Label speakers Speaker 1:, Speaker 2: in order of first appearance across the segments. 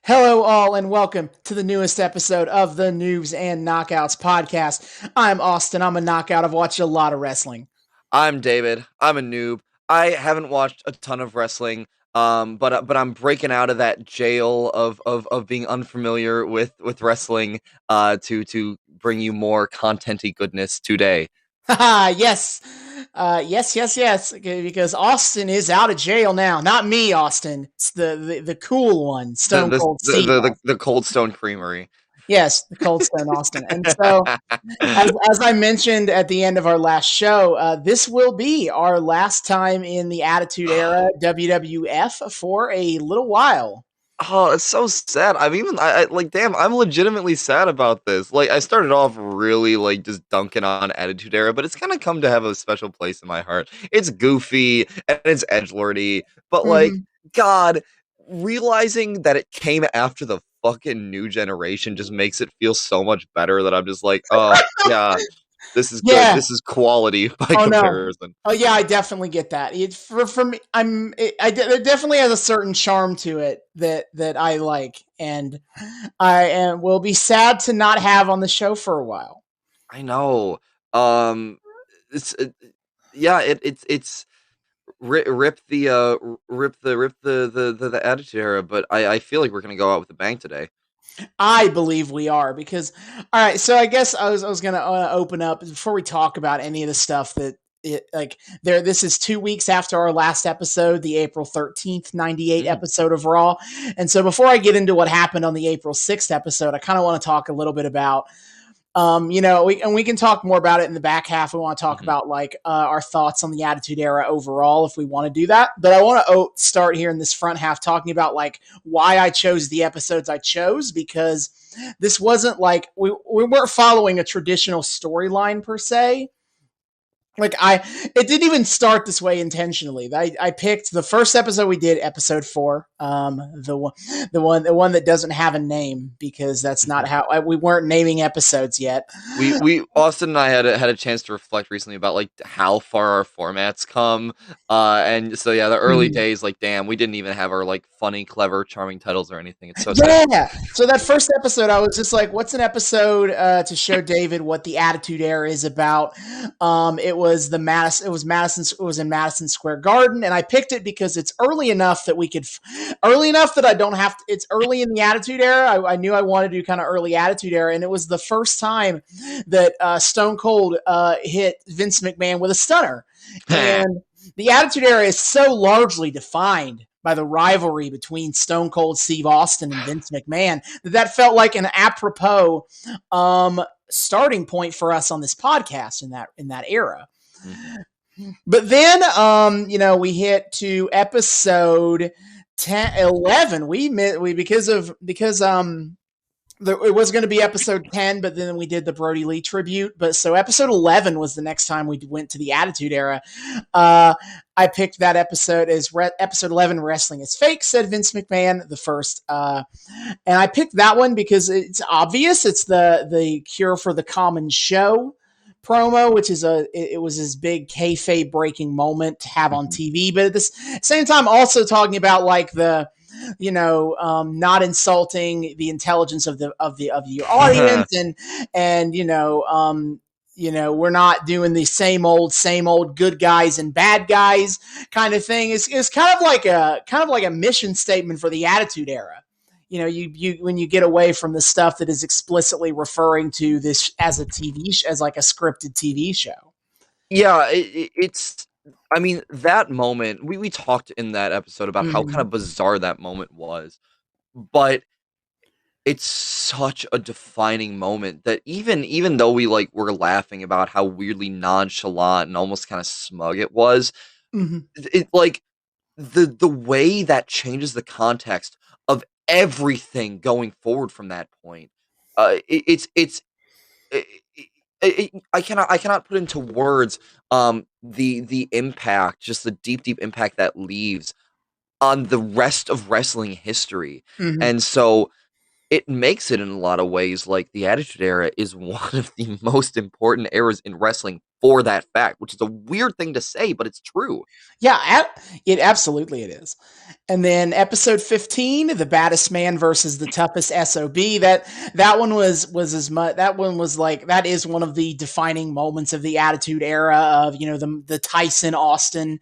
Speaker 1: Hello, all, and welcome to the newest episode of the Noobs and Knockouts Podcast. I'm Austin. I'm a knockout. I've watched a lot of wrestling.
Speaker 2: I'm David. I'm a noob. I haven't watched a ton of wrestling, but I'm breaking out of that jail of being unfamiliar with wrestling, to bring you more contenty goodness today.
Speaker 1: Yes. Yes. Okay, because Austin is out of jail now. Not me, Austin. It's the cool one,
Speaker 2: The
Speaker 1: Stone
Speaker 2: the
Speaker 1: Cold
Speaker 2: the
Speaker 1: Steve.
Speaker 2: the Cold Stone Creamery.
Speaker 1: Yes, the Cold Stone Austin. And so, as I mentioned at the end of our last show, this will be our last time in the Attitude Era WWF for a little while.
Speaker 2: Oh, it's so sad. Damn, I'm legitimately sad about this. Like, I started off really, just dunking on Attitude Era, but it's kind of come to have a special place in my heart. It's goofy, and it's edgelordy, but,
Speaker 1: Mhm.
Speaker 2: God, realizing that it came after the fucking new generation just makes it feel so much better that I'm just like, oh, yeah, this is good.
Speaker 1: Yeah.
Speaker 2: This is quality by
Speaker 1: Oh no.
Speaker 2: comparison.
Speaker 1: Oh yeah, I definitely get that. For me, it definitely has a certain charm to it that I like, and will be sad to not have on the show for a while.
Speaker 2: I know. Um, it's, yeah, it's rip the the Attitude Era, but I feel like we're gonna go out with a bang today.
Speaker 1: I believe we are because, all right. So I guess I was gonna open up before we talk about any of the stuff that This is 2 weeks after our last episode, the April 13th, 98 episode of Raw, and so before I get into what happened on the April 6th episode, I kind of want to talk a little bit about we can talk more about it in the back half. We want to talk about our thoughts on the Attitude Era overall, if we want to do that. But I want to start here in this front half talking about why I chose the episodes I chose, because this wasn't we weren't following a traditional storyline per se. It didn't even start this way intentionally. I picked the first episode we did, episode 4, the one that doesn't have a name, because that's not how we weren't naming episodes yet.
Speaker 2: We Austin and I had a chance to reflect recently about how far our formats come, and so yeah, the early days, damn, we didn't even have our funny, clever, charming titles or anything. It's so sad.
Speaker 1: Yeah. So that first episode, I was just like, "What's an episode to show David what the Attitude Era is about?" It was the Madison. It was Madison. It was in Madison Square Garden, and I picked it because it's early enough that early enough that I don't have to. It's early in the Attitude Era. I knew I wanted to do kind of early Attitude Era, and it was the first time that Stone Cold hit Vince McMahon with a stunner, and the Attitude Era is so largely defined by the rivalry between Stone Cold Steve Austin and Vince McMahon that felt like an apropos starting point for us on this podcast in that era. But then we hit to episode 11. It was going to be episode 10, but then we did the Brody Lee tribute. But so episode 11 was the next time we went to the Attitude Era. I picked that episode as episode 11, Wrestling is Fake, said Vince McMahon, the first. And I picked that one because it's obvious. It's the Cure for the Common Show promo, which is it was this big kayfabe breaking moment to have on TV. But at the same time, also talking about not insulting the intelligence of your audience, and we're not doing the same old good guys and bad guys kind of thing. It's kind of like a mission statement for the Attitude Era. You when you get away from the stuff that is explicitly referring to this as a as like a scripted TV show.
Speaker 2: Yeah, it's. I mean, that moment, we talked in that episode about how kind of bizarre that moment was, but it's such a defining moment that even though we were laughing about how weirdly nonchalant and almost kind of smug it was, it the way that changes the context of everything going forward from that point. I cannot put into words the impact, just the deep impact that leaves on the rest of wrestling history. And so it makes it in a lot of ways like the Attitude Era is one of the most important eras in wrestling for that fact, which is a weird thing to say, but it's true.
Speaker 1: Yeah, it absolutely it is. And then episode 15, the baddest man versus the toughest SOB. That one was as much. That one was like, that is one of the defining moments of the Attitude Era of, you know, the Tyson Austin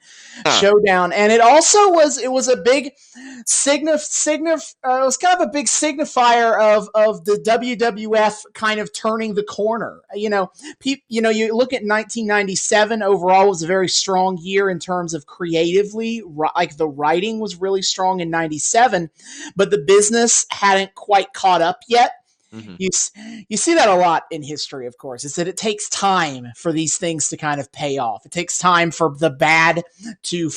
Speaker 1: showdown. And it was a big it was kind of a big signifier of the WWF kind of turning the corner. You know, you look at 1997 overall was a very strong year in terms of creatively, like the writing was really strong in 97, but the business hadn't quite caught up yet. Mm-hmm. You see that a lot in history, of course, is that it takes time for these things to kind of pay off. It takes time for the bad to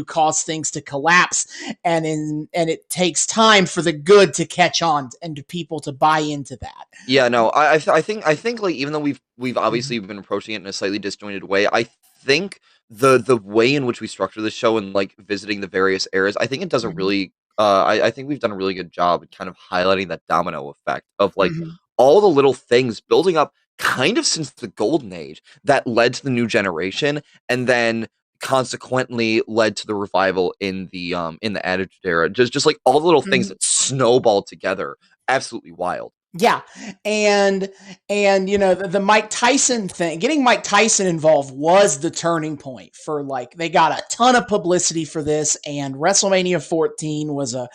Speaker 1: cause things to collapse, and it takes time for the good to catch on and to people to buy into that.
Speaker 2: Yeah, no, I think like, even though we've obviously been approaching it in a slightly disjointed way, I think the way in which we structure the show and like visiting the various eras, I think it does a really I think we've done a really good job at kind of highlighting that domino effect of like all the little things building up kind of since the golden age that led to the new generation, and then consequently led to the revival in the Attitude Era. Just like all the little things that snowballed together. Absolutely wild.
Speaker 1: Yeah. And you know, the Mike Tyson thing, getting Mike Tyson involved was the turning point for, like, they got a ton of publicity for this, and WrestleMania 14 was a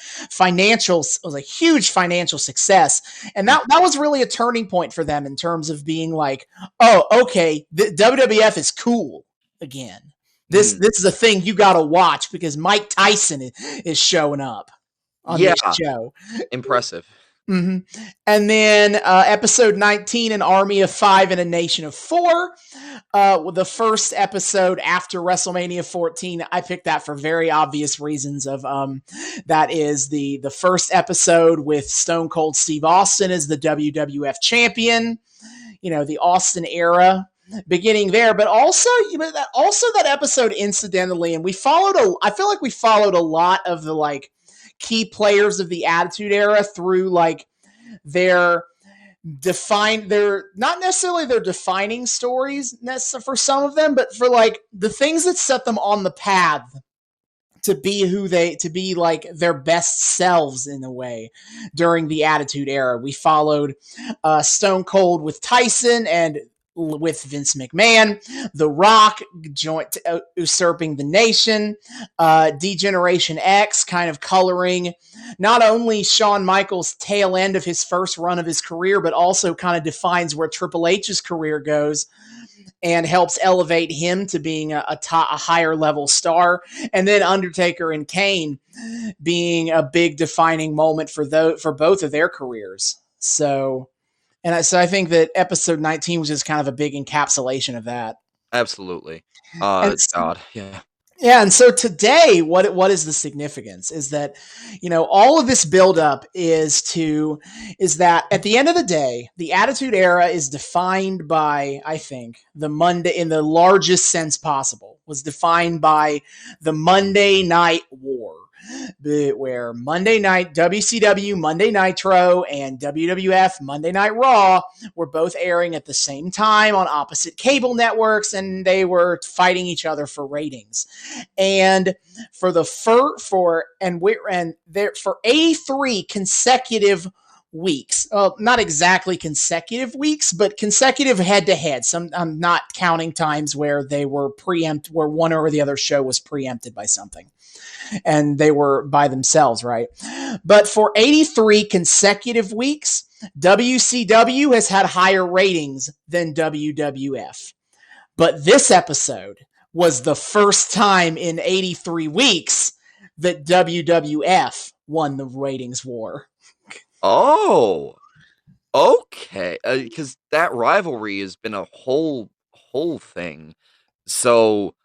Speaker 1: huge financial success. And that was really a turning point for them in terms of being like, oh, okay, the WWF is cool again. This is a thing you got to watch because Mike Tyson is showing up on this show.
Speaker 2: Impressive.
Speaker 1: Mm-hmm. And then episode 19, An Army of 5 and a Nation of 4. The first episode after WrestleMania 14, I picked that for very obvious reasons of that is the first episode with Stone Cold Steve Austin as the WWF champion. You know, the Austin era beginning there, but also that episode incidentally, and I feel like we followed a lot of the like key players of the Attitude Era through like they're not necessarily their defining stories for some of them, but for like the things that set them on the path to be like their best selves in a way during the Attitude Era. We followed Stone Cold with Tyson and with Vince McMahon, The Rock joint usurping the nation, D-Generation X kind of coloring not only Shawn Michaels' tail end of his first run of his career, but also kind of defines where Triple H's career goes and helps elevate him to being a higher level star. And then Undertaker and Kane being a big defining moment for both of their careers. So I think that episode 19 was just kind of a big encapsulation of that.
Speaker 2: Absolutely. God, yeah.
Speaker 1: Yeah, and so today, what is the significance? Is that, you know, all of this buildup is that at the end of the day, the Attitude Era is defined by, I think, the Monday, in the largest sense possible, was defined by the Monday Night War, where Monday Night WCW, Monday Nitro, and WWF Monday Night Raw were both airing at the same time on opposite cable networks, and they were fighting each other for ratings. And for 83 consecutive weeks, not exactly consecutive weeks, but consecutive head-to-head. I'm not counting times where they were preempted, where one or the other show was preempted by something and they were by themselves, right? But for 83 consecutive weeks, WCW has had higher ratings than WWF. But this episode was the first time in 83 weeks that WWF won the ratings war.
Speaker 2: Oh, okay. Because that rivalry has been a whole thing. So,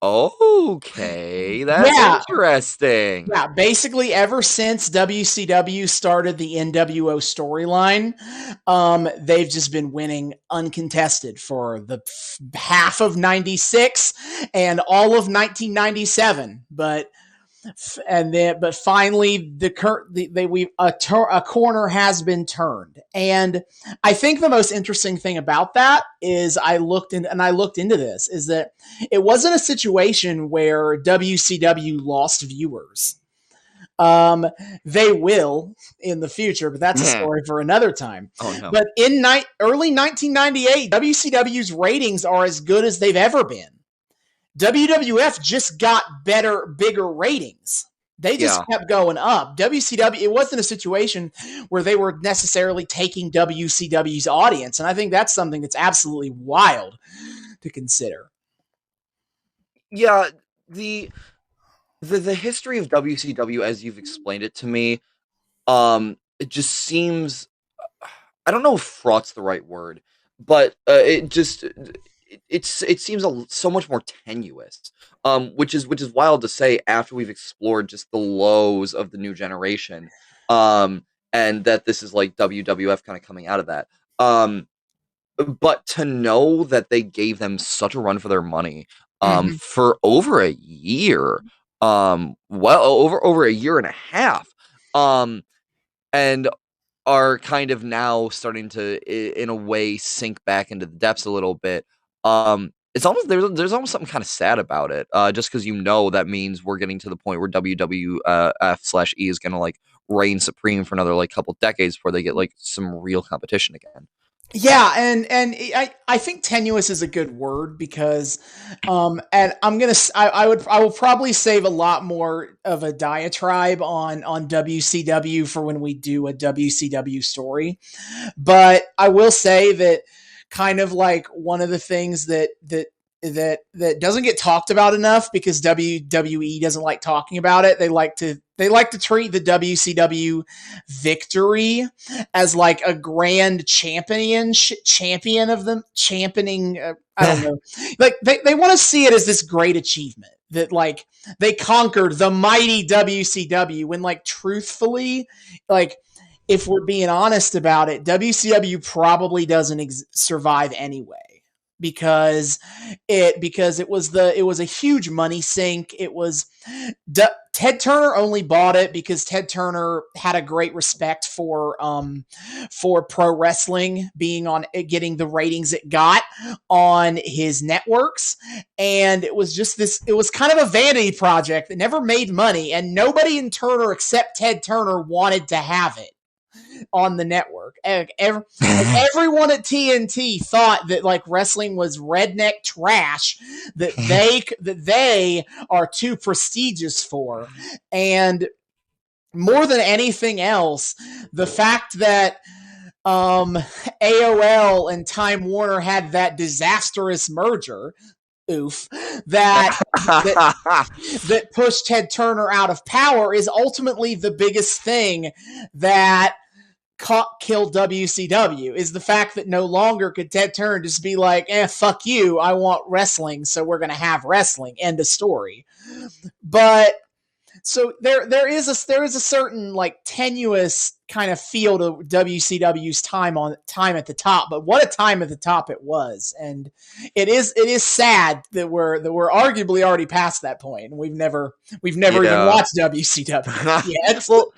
Speaker 2: okay, that's interesting.
Speaker 1: Yeah, basically ever since WCW started the NWO storyline, they've just been winning uncontested for the half of 96 and all of 1997. But but finally a corner has been turned. And I think the most interesting thing about that is I looked into this, is that it wasn't a situation where WCW lost viewers. They will in the future, but that's a story for another time.
Speaker 2: Oh, no.
Speaker 1: But in early 1998, WCW's ratings are as good as they've ever been. WWF just got bigger ratings. They just kept going up. WCW, it wasn't a situation where they were necessarily taking WCW's audience. And I think that's something that's absolutely wild to consider.
Speaker 2: Yeah, the history of WCW, as you've explained it to me, it just seems, I don't know if fraught's the right word, but it seems so much more tenuous, which is wild to say after we've explored just the lows of the new generation, and that this is like WWF kind of coming out of that. But to know that they gave them such a run for their money, for over a year, over a year and a half, and are kind of now starting to, in a way, sink back into the depths a little bit. It's almost there's almost something kind of sad about it, just because that means we're getting to the point where WWF/E is gonna like reign supreme for another like couple decades before they get like some real competition again.
Speaker 1: Yeah, and I think tenuous is a good word because, and I will probably save a lot more of a diatribe on WCW for when we do a WCW story, but I will say that kind of like one of the things that doesn't get talked about enough because WWE doesn't like talking about it. They like to treat the WCW victory as like a grand champion of them championing. I don't know. Like they want to see it as this great achievement that like they conquered the mighty WCW when like truthfully, like if we're being honest about it, WCW probably doesn't survive anyway. Because it was a huge money sink. It was Ted Turner only bought it because Ted Turner had a great respect for pro wrestling being on getting the ratings it got on his networks, and it was kind of a vanity project that never made money, and nobody in Turner except Ted Turner wanted to have it on the network. Everyone at TNT thought that like wrestling was redneck trash that they are too prestigious for. And more than anything else, the fact that AOL and Time Warner had that disastrous merger, that pushed Ted Turner out of power is ultimately the biggest thing that killed WCW, is the fact that no longer could Ted Turner just be like, fuck you, I want wrestling, so we're going to have wrestling, end of story. But so there is a certain like tenuous kind of feel to WCW's time at the top, but what a time at the top it was. And it is sad that we're arguably already past that point, and we've never even watched WCW yet.
Speaker 2: Well,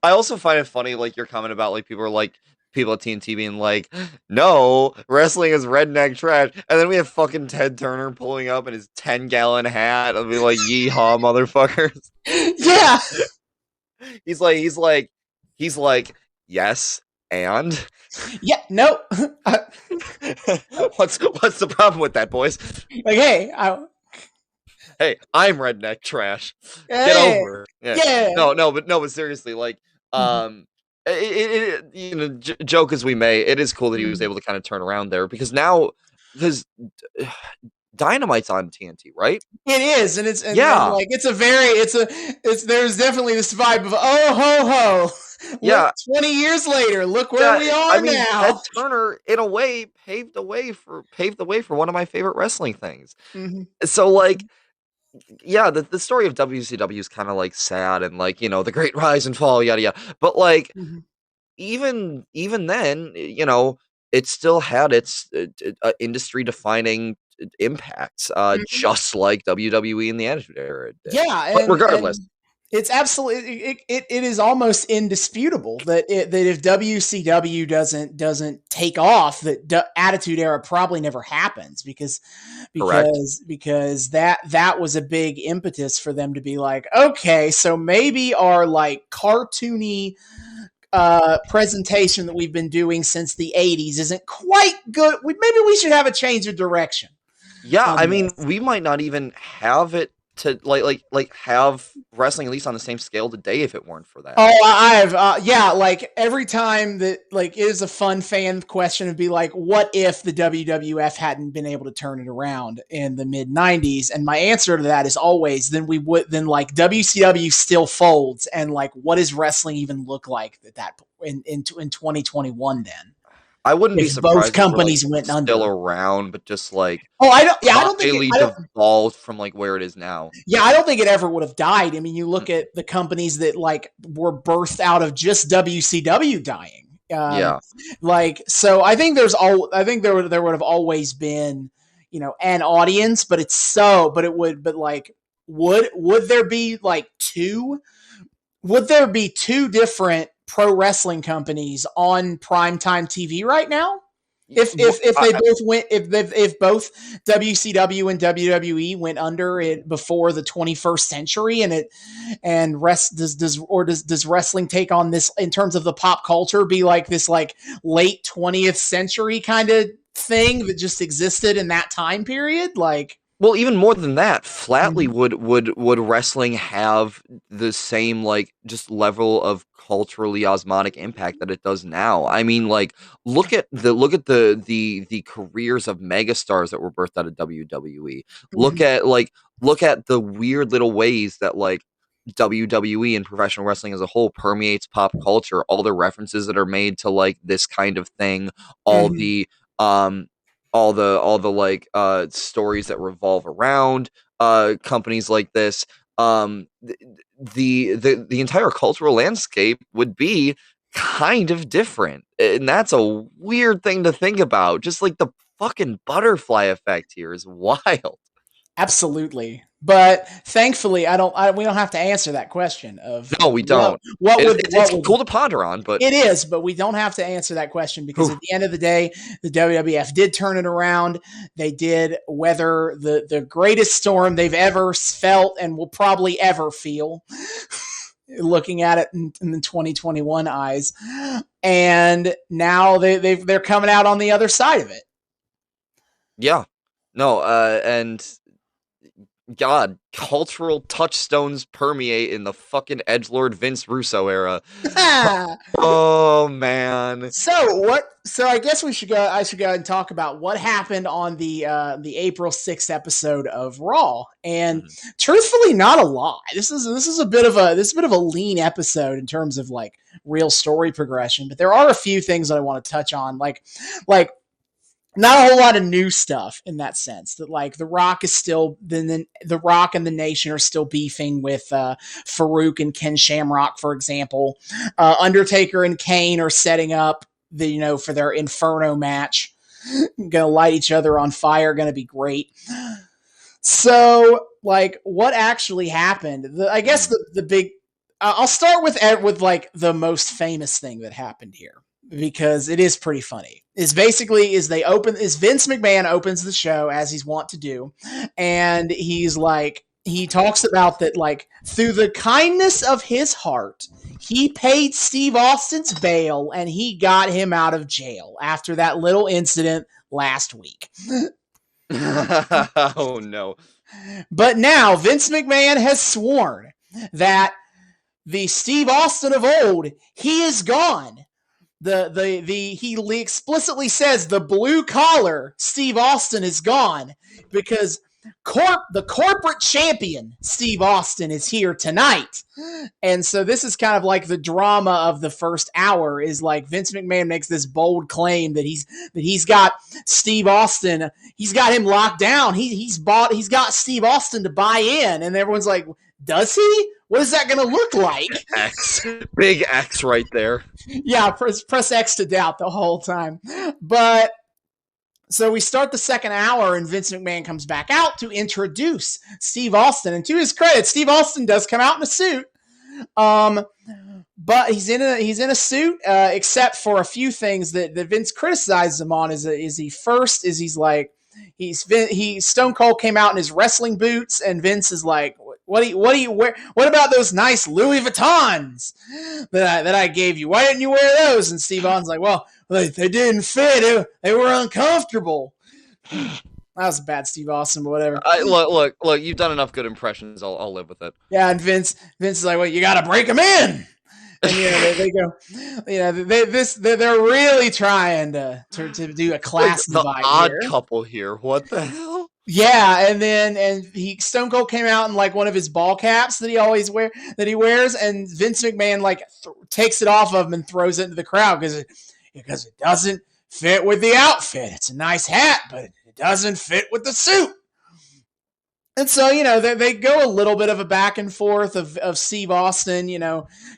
Speaker 2: I also find it funny, like your comment about like people at TNT being like, no, wrestling is redneck trash, and then we have fucking Ted Turner pulling up in his 10-gallon hat and be like, yeehaw, motherfuckers.
Speaker 1: Yeah.
Speaker 2: He's like, yes, and
Speaker 1: yeah, no.
Speaker 2: What's the problem with that, boys?
Speaker 1: Like, hey,
Speaker 2: I'm redneck trash. Get over it. Yeah. No, but seriously, like, joke as we may, it is cool that he was able to kind of turn around there because Dynamite's on TNT, right?
Speaker 1: It is, and it's like there's definitely this vibe of oh ho ho.
Speaker 2: Yeah,
Speaker 1: 20 years later, look where we are now.
Speaker 2: Ted Turner, in a way, paved the way for one of my favorite wrestling things. So, like, yeah, the story of WCW is kind of like sad and like the great rise and fall, yada yada. But like, even then, it still had its industry defining impacts, just like WWE in the Attitude Era did.
Speaker 1: Yeah,
Speaker 2: but regardless.
Speaker 1: It's absolutely it is almost indisputable that if WCW doesn't take off, that Attitude Era probably never happens because that was a big impetus for them to be like, okay, so maybe our like cartoony presentation that we've been doing since the 80s isn't quite good. Maybe we should have a change of direction.
Speaker 2: Yeah, I mean, we might not even have it to like have wrestling at least on the same scale today if it weren't for that.
Speaker 1: Oh, I've like every time that like it is a fun fan question to be like, what if the WWF hadn't been able to turn it around in the mid 90s? And my answer to that is always then like WCW still folds, and like what does wrestling even look like at that in 2021 then?
Speaker 2: I wouldn't be surprised
Speaker 1: both companies went
Speaker 2: still
Speaker 1: under.
Speaker 2: around, but just like
Speaker 1: I don't think
Speaker 2: it devolved from like where it is now.
Speaker 1: Yeah, I don't think it ever would have died. I mean, you look at the companies that like were birthed out of just WCW dying. Like so, I think there would have always been, you know, an audience, but would there be like two? Would there be two different pro wrestling companies on primetime TV right now? If both WCW and WWE went under it before the 21st century, does wrestling take on this in terms of the pop culture be like this like late 20th century kind of thing that just existed in that time period? Like,
Speaker 2: well, even more than that, flatly would wrestling have the same like just level of culturally osmotic impact that it does now? I mean, like look at the careers of megastars that were birthed out of WWE. Look at the weird little ways that like WWE and professional wrestling as a whole permeates pop culture. All the references that are made to like this kind of thing, all the like stories that revolve around companies like this. The entire cultural landscape would be kind of different, and that's a weird thing to think about. Just like the fucking butterfly effect here is wild.
Speaker 1: Absolutely. But thankfully, we don't have to answer that question of
Speaker 2: no, we don't. It's cool to ponder on, but
Speaker 1: it is. But we don't have to answer that question because at the end of the day, the WWF did turn it around. They did weather the greatest storm they've ever felt and will probably ever feel. Looking at it in the 2021 eyes, and now they're coming out on the other side of it.
Speaker 2: Yeah, no, and. God, cultural touchstones permeate in the fucking edgelord Vince Russo era. Oh man.
Speaker 1: So I guess I should go and talk about what happened on the April 6th episode of Raw. And truthfully, not a lot. This is a bit of a lean episode in terms of like real story progression, but there are a few things that I want to touch on, like not a whole lot of new stuff in that sense. That like The Rock and the Nation are still beefing with Farouk and Ken Shamrock, for example. Undertaker and Kane are setting up for their Inferno match. Gonna light each other on fire. Gonna be great. So like, what actually happened? I guess the big. I'll start with like the most famous thing that happened here, because it is pretty funny. Vince McMahon opens the show as he's wont to do, and he talks about that, like, through the kindness of his heart, he paid Steve Austin's bail and he got him out of jail after that little incident last week.
Speaker 2: Oh no.
Speaker 1: But now Vince McMahon has sworn that the Steve Austin of old, he is gone. He explicitly says the blue collar Steve Austin is gone because the corporate champion Steve Austin is here tonight. And so this is kind of like the drama of the first hour, is like Vince McMahon makes this bold claim that he's got Steve Austin, he's got him locked down. He's got Steve Austin to buy in, and everyone's like, does he? What is that going to look like?
Speaker 2: X. Big X right there.
Speaker 1: Yeah, press X to doubt the whole time. But So we start the second hour, and Vince McMahon comes back out to introduce Steve Austin. And to his credit, Steve Austin does come out in a suit. But he's in a suit, except for a few things that Vince criticizes him on. He's Stone Cold came out in his wrestling boots, and Vince is like, what do you wear? What about those nice Louis Vuittons that I gave you? Why didn't you wear those? And Steve Austin's like, well, they didn't fit. They were uncomfortable. That was a bad Steve Austin, but whatever.
Speaker 2: Look, you've done enough good impressions. I'll live with it.
Speaker 1: Yeah, and Vince is like, well, you got to break them in. And they go, they're really trying to do a class divide.
Speaker 2: The odd couple here. What the hell?
Speaker 1: Yeah, and Stone Cold came out in like one of his ball caps that he wears, and Vince McMahon like takes it off of him and throws it into the crowd because it doesn't fit with the outfit. It's a nice hat, but it doesn't fit with the suit. And so, they go a little bit of a back and forth of Steve Austin,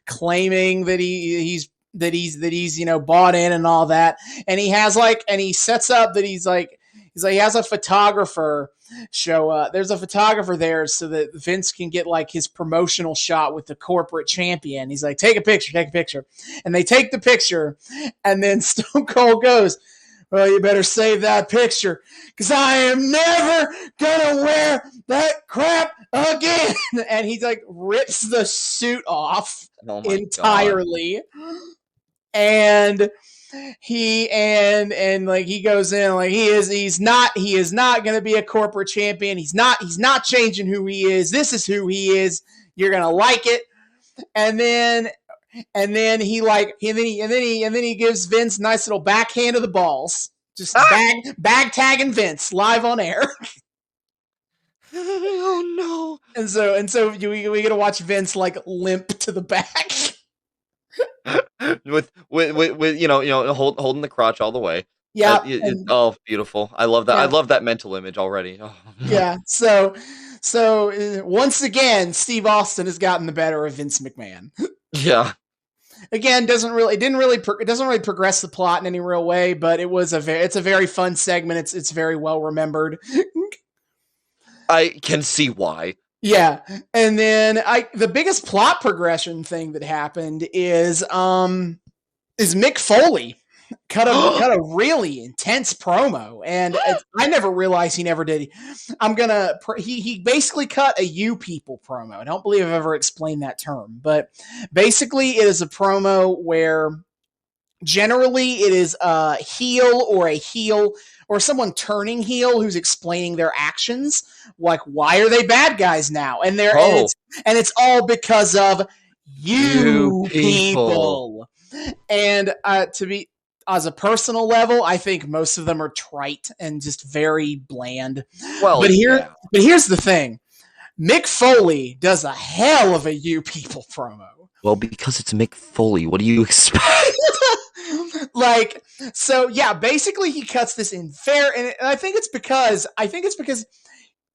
Speaker 1: claiming that he's bought in and all that. And he sets up that he has a photographer show up. There's a photographer there so that Vince can get like his promotional shot with the corporate champion. He's like, take a picture. And they take the picture, and then Stone Cold goes, well, you better save that picture because I am never going to wear that crap again. And he like rips the suit off entirely. God. And he goes in like he is not going to be a corporate champion. He's not changing who he is. This is who he is. You're going to like it. And then he gives Vince a nice little backhand of the balls. Just bag tagging Vince live on air.
Speaker 2: Oh no.
Speaker 1: And so we get to watch Vince like limp to the back.
Speaker 2: with holding the crotch all the way.
Speaker 1: Yeah.
Speaker 2: Beautiful. I love that. Yeah. I love that mental image already. Oh.
Speaker 1: Yeah. So once again, Steve Austin has gotten the better of Vince McMahon.
Speaker 2: Yeah.
Speaker 1: Again, it doesn't really progress the plot in any real way, but it's a very fun segment. It's very well remembered.
Speaker 2: I can see why.
Speaker 1: Yeah, and then the biggest plot progression thing that happened is Mick Foley cut a really intense promo, and I never realized he never did. He basically cut a "you people" promo. I don't believe I've ever explained that term, but basically it is a promo where generally it is a heel or someone turning heel who's explaining their actions, like why are they bad guys now, and it's all because of you people. And as a personal level, I think most of them are trite and just very bland.
Speaker 2: Well,
Speaker 1: but here's the thing. Mick Foley does a hell of a you people promo.
Speaker 2: Well, because it's Mick Foley, what do you expect?
Speaker 1: Basically he cuts this in fair, and I think it's because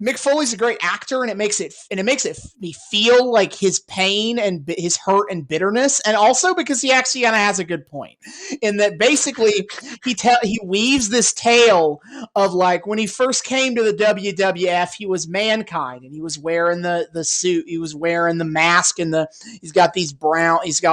Speaker 1: Mick Foley's a great actor, and it makes me feel like his pain and his hurt and bitterness, and also because he actually kind of has a good point in that basically he weaves this tale of like when he first came to the WWF, he was Mankind, and he was wearing the suit, he was wearing the mask, and he's got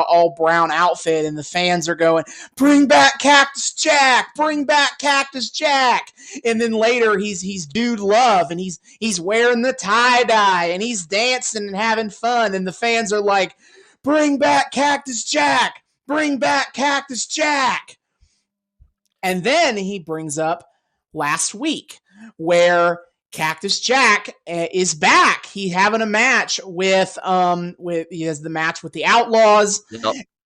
Speaker 1: all brown outfit, and the fans are going, "Bring back Cactus Jack, bring back Cactus Jack," and then later he's Dude Love, and he's wearing the tie-dye, and he's dancing and having fun, and the fans are like, "Bring back Cactus Jack! Bring back Cactus Jack!" And then he brings up last week, where Cactus Jack is back. He's having a match he has the match with the Outlaws,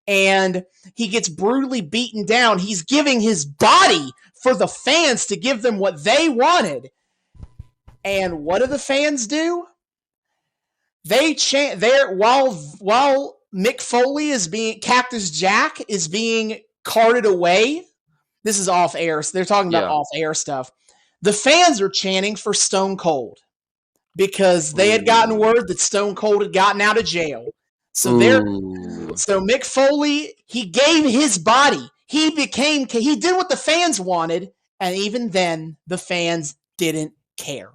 Speaker 1: and he gets brutally beaten down. He's giving his body for the fans to give them what they wanted. And what do the fans do? They chant there while Mick Foley Cactus Jack is being carted away. This is off air. So they're talking about off air stuff. The fans are chanting for Stone Cold because they had gotten word that Stone Cold had gotten out of jail. So Mick Foley, he gave his body. He did what the fans wanted, And even then, the fans didn't care.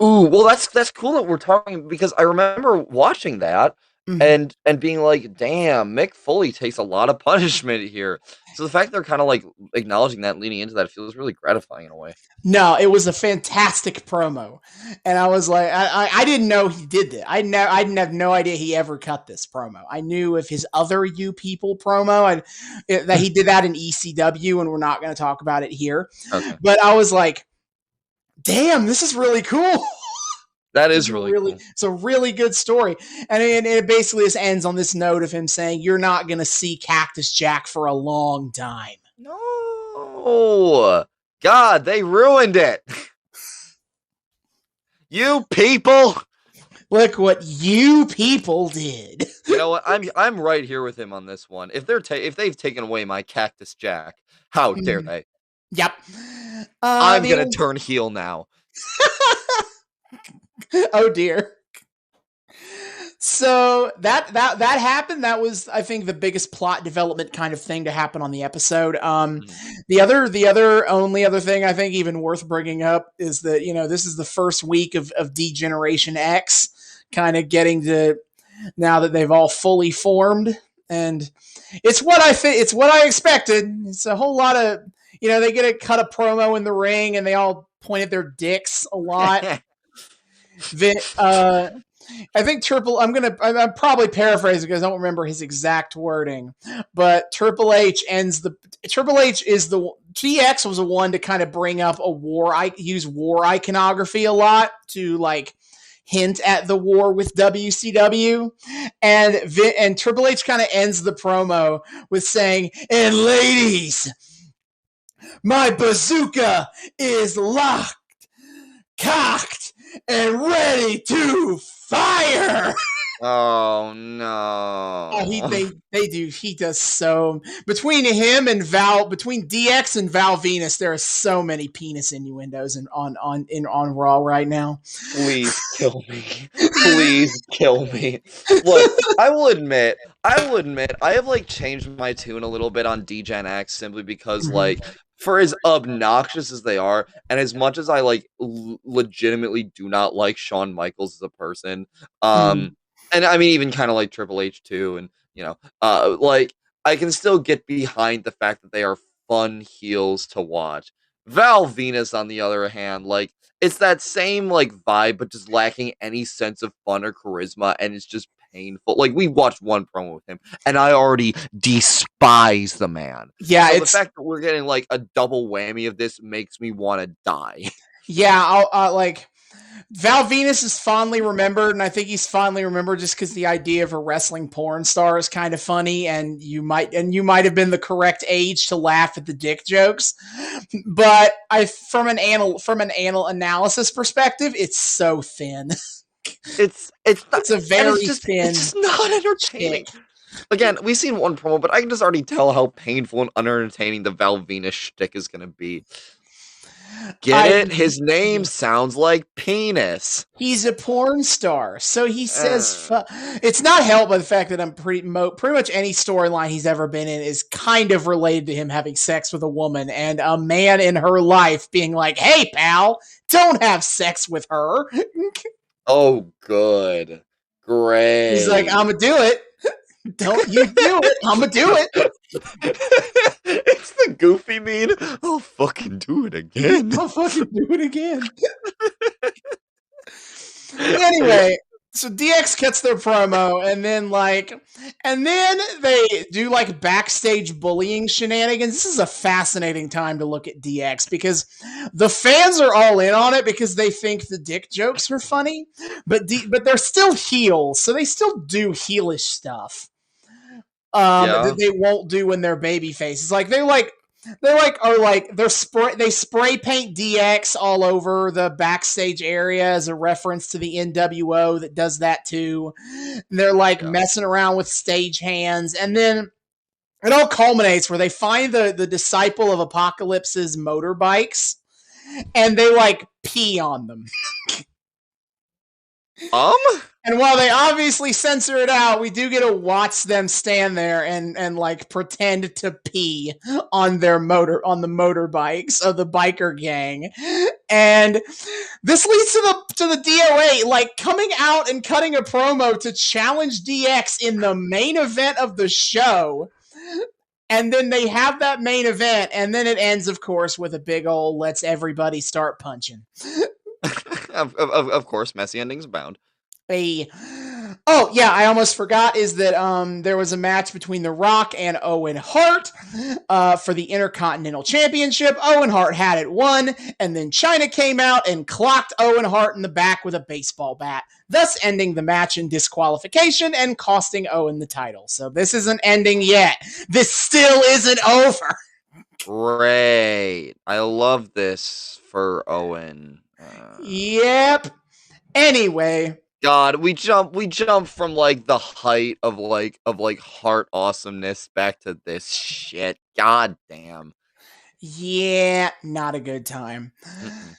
Speaker 2: Ooh, well, that's cool that we're talking, because I remember watching that and being like, damn, Mick Foley takes a lot of punishment here. So the fact they're kind of like acknowledging that, leaning into that, feels really gratifying in a way.
Speaker 1: No, it was a fantastic promo, and I was like, I didn't know he did that. I didn't have no idea he ever cut this promo. I knew of his other "You People" promo, that he did that in ECW, and we're not going to talk about it here.
Speaker 2: Okay.
Speaker 1: But I was like, damn, this is really cool.
Speaker 2: That is really cool.
Speaker 1: It's a really good story. And it basically just ends on this note of him saying, you're not going to see Cactus Jack for a long time.
Speaker 2: No. God, they ruined it. You people.
Speaker 1: Look what you people did.
Speaker 2: You know what? I'm right here with him on this one. If they've taken away my Cactus Jack, how dare they?
Speaker 1: Yep.
Speaker 2: I'm going to turn heel now.
Speaker 1: Oh dear. So that happened. That was, I think, the biggest plot development kind of thing to happen on the episode. The only other thing I think even worth bringing up is that, this is the first week of D-Generation X kind of getting to, now that they've all fully formed, and it's what I expected. It's a whole lot of, they get to cut a promo in the ring and they all point at their dicks a lot. I think I'm probably paraphrasing because I don't remember his exact wording, but DX was the one to kind of bring up use war iconography a lot to like hint at the war with WCW, and Triple H kind of ends the promo with saying, "And ladies, my bazooka is locked, cocked, and ready to fire."
Speaker 2: Oh no!
Speaker 1: Oh, they do. He does so. Between him and between DX and Val Venis, there are so many penis innuendos on Raw right now.
Speaker 2: Please kill me. Please kill me. Look, I will admit, I have like changed my tune a little bit on D-Gen X simply because like, for as obnoxious as they are, and as much as I like legitimately do not like Shawn Michaels as a person, and I mean even kind of like Triple H too, and like I can still get behind the fact that they are fun heels to watch. Val Venis, on the other hand, like it's that same like vibe, but just lacking any sense of fun or charisma, and it's just painful. Like, we watched one promo with him, and I already despise the man.
Speaker 1: Yeah,
Speaker 2: so the fact that we're getting like a double whammy of this makes me want to die.
Speaker 1: Yeah, like Val Venis is fondly remembered, and I think he's fondly remembered just because the idea of a wrestling porn star is kind of funny, and you might have been the correct age to laugh at the dick jokes. But from an anal analysis perspective, it's so thin.
Speaker 2: It's
Speaker 1: a very thin.
Speaker 2: It's just not entertaining. Again, we've seen one promo, but I can just already tell how painful and unentertaining the Val Venis shtick is going to be. Get it? His name sounds like penis.
Speaker 1: He's a porn star, so he says it's not helped by the fact that I'm pretty much any storyline he's ever been in is kind of related to him having sex with a woman and a man in her life being like, "Hey, pal, don't have sex with her."
Speaker 2: Oh, good. Great.
Speaker 1: He's like, "I'm gonna do it. Don't you do it. I'm gonna do it."
Speaker 2: It's the Goofy meme. I'll fucking do it again.
Speaker 1: I'll fucking do it again. Anyway, so DX cuts their promo, and then they do like backstage bullying shenanigans. This is a fascinating time to look at DX because the fans are all in on it because they think the dick jokes are funny, but they're still heels, so they still do heelish stuff. That they won't do when they're baby faces. They spray paint DX all over the backstage area as a reference to the NWO that does that too. And they're messing around with stage hands, and then it all culminates where they find the disciple of Apocalypse's motorbikes, and they pee on them. And while they obviously censor it out, we do get to watch them stand there and like pretend to pee on the motorbikes of the biker gang. And this leads to the DOA like coming out and cutting a promo to challenge DX in the main event of the show. And then they have that main event, and then it ends, of course, with a big old "let's everybody start punching."
Speaker 2: Of course, messy endings abound.
Speaker 1: Oh yeah, I almost forgot is that there was a match between The Rock and Owen Hart for the Intercontinental Championship. Owen Hart had it won, and then China came out and clocked Owen Hart in the back with a baseball bat, thus ending the match in disqualification and costing Owen the title. So this isn't ending yet. This still isn't over.
Speaker 2: Great. I love this for Owen.
Speaker 1: Yep. Anyway,
Speaker 2: God, we jump from like the height of Hart awesomeness back to this shit. God damn.
Speaker 1: Yeah, not a good time. Mm-mm.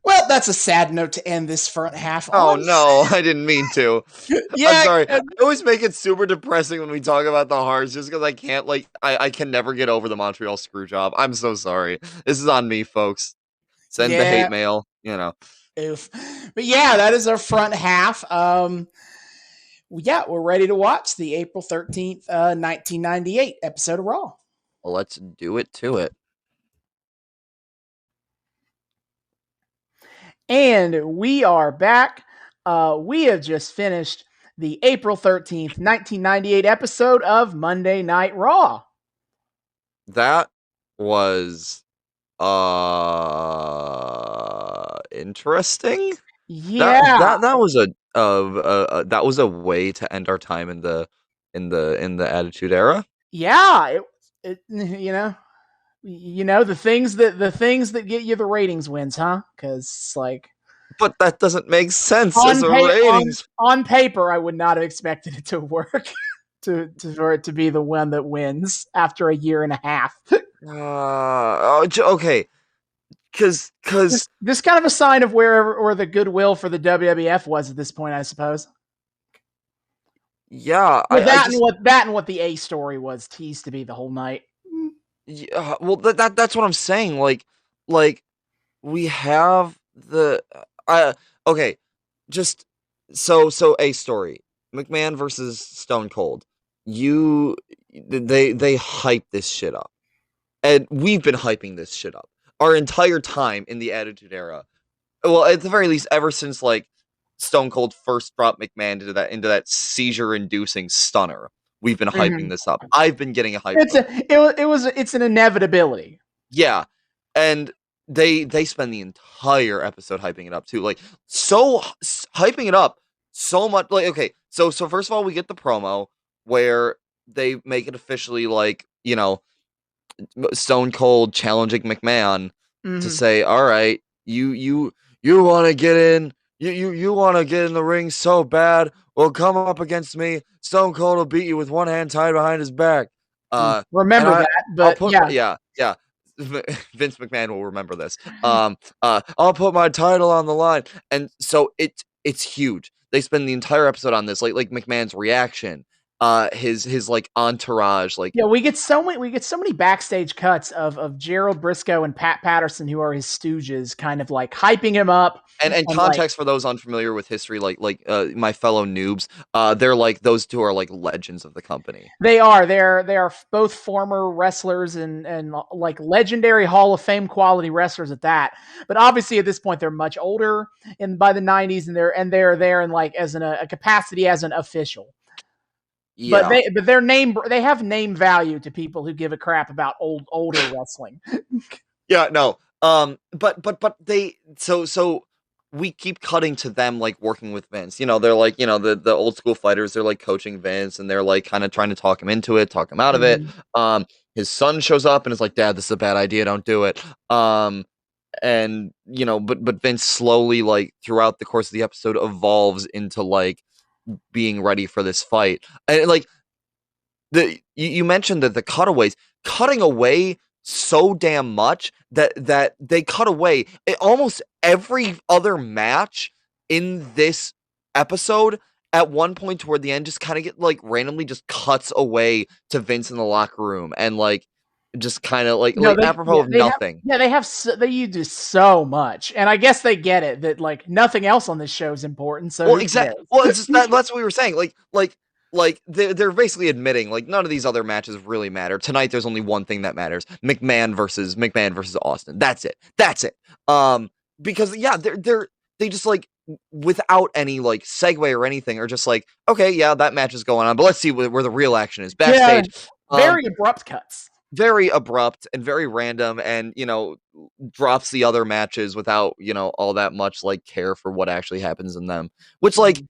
Speaker 1: Well, that's a sad note to end this front half on.
Speaker 2: Oh no, I didn't mean to. Yeah, I'm sorry. I always make it super depressing when we talk about the Hearts just because I can't I can never get over the Montreal screw job. I'm so sorry. This is on me, folks. Send the hate mail, you know.
Speaker 1: Oof. But yeah, that is our front half. Yeah, we're ready to watch the April 13th, 1998 episode of Raw.
Speaker 2: Well, let's do it to it.
Speaker 1: And we are back. We have just finished the April 13th, 1998 episode of Monday Night Raw.
Speaker 2: That was interesting.
Speaker 1: Yeah,
Speaker 2: that was a way to end our time in the Attitude Era.
Speaker 1: Yeah, it the things that get you the ratings wins, huh? Because like,
Speaker 2: but that doesn't make sense as a ratings.
Speaker 1: On paper, I would not have expected it to work for it to be the one that wins after a year and a half.
Speaker 2: Okay. Because
Speaker 1: this kind of a sign of where the goodwill for the WWF was at this point, I suppose.
Speaker 2: Yeah,
Speaker 1: and what the A story was teased to be the whole night.
Speaker 2: Yeah, well, that's what I'm saying. Like we have the okay, just so A story. McMahon versus Stone Cold. They hype this shit up, and we've been hyping this shit up our entire time in the Attitude Era. Well, at the very least, ever since like Stone Cold first dropped McMahon into that seizure-inducing stunner. We've been hyping this up. I've been getting a hype.
Speaker 1: It's an inevitability.
Speaker 2: Yeah, and they spend the entire episode hyping it up too, like so hyping it up so much. Like, okay, so first of all, we get the promo where they make it officially like, you know, Stone Cold challenging McMahon to say, all right, you want to get in, you want to get in the ring so bad. Well, come up against me. Stone Cold will beat you with one hand tied behind his back.
Speaker 1: Remember that, but
Speaker 2: yeah. Vince McMahon will remember this. I'll put my title on the line, and so it's huge. They spend the entire episode on this, like McMahon's reaction, his like entourage, like
Speaker 1: we get so many backstage cuts of Gerald Briscoe and Pat Patterson, who are his stooges, kind of like hyping him up.
Speaker 2: And context for those unfamiliar with history, like my fellow noobs, they're like, those two are like legends of the company.
Speaker 1: They are both former wrestlers and like legendary Hall of Fame quality wrestlers at that. But obviously at this point they're much older by the 90s, and they're there in like as a capacity as an official. Yeah. But they have name value to people who give a crap about older wrestling.
Speaker 2: Yeah, no. But they so we keep cutting to them like working with Vince. You know, they're like, you know, the old school fighters, they're like coaching Vince, and they're like kind of trying to talk him into it, talk him out of it. His son shows up and is like, "Dad, this is a bad idea, don't do it." And you know, but Vince slowly, like throughout the course of the episode, evolves into like being ready for this fight. And like you mentioned that the cutting away so damn much that they cut away almost every other match in this episode, at one point toward the end, just kind of get like randomly just cuts away to Vince in the locker room and like just kind of like apropos of nothing.
Speaker 1: They do so much, and I guess they get it that like nothing else on this show is important. So
Speaker 2: well, exactly. Well, it's just that's what we were saying. Like they're basically admitting like none of these other matches really matter. Tonight, there's only one thing that matters: McMahon versus Austin. That's it. Because yeah, they just like without any like segue or anything are just like, okay, yeah, that match is going on, but let's see where the real action is backstage.
Speaker 1: Very abrupt cuts.
Speaker 2: Very abrupt and very random, and drops the other matches without all that much like care for what actually happens in them, which like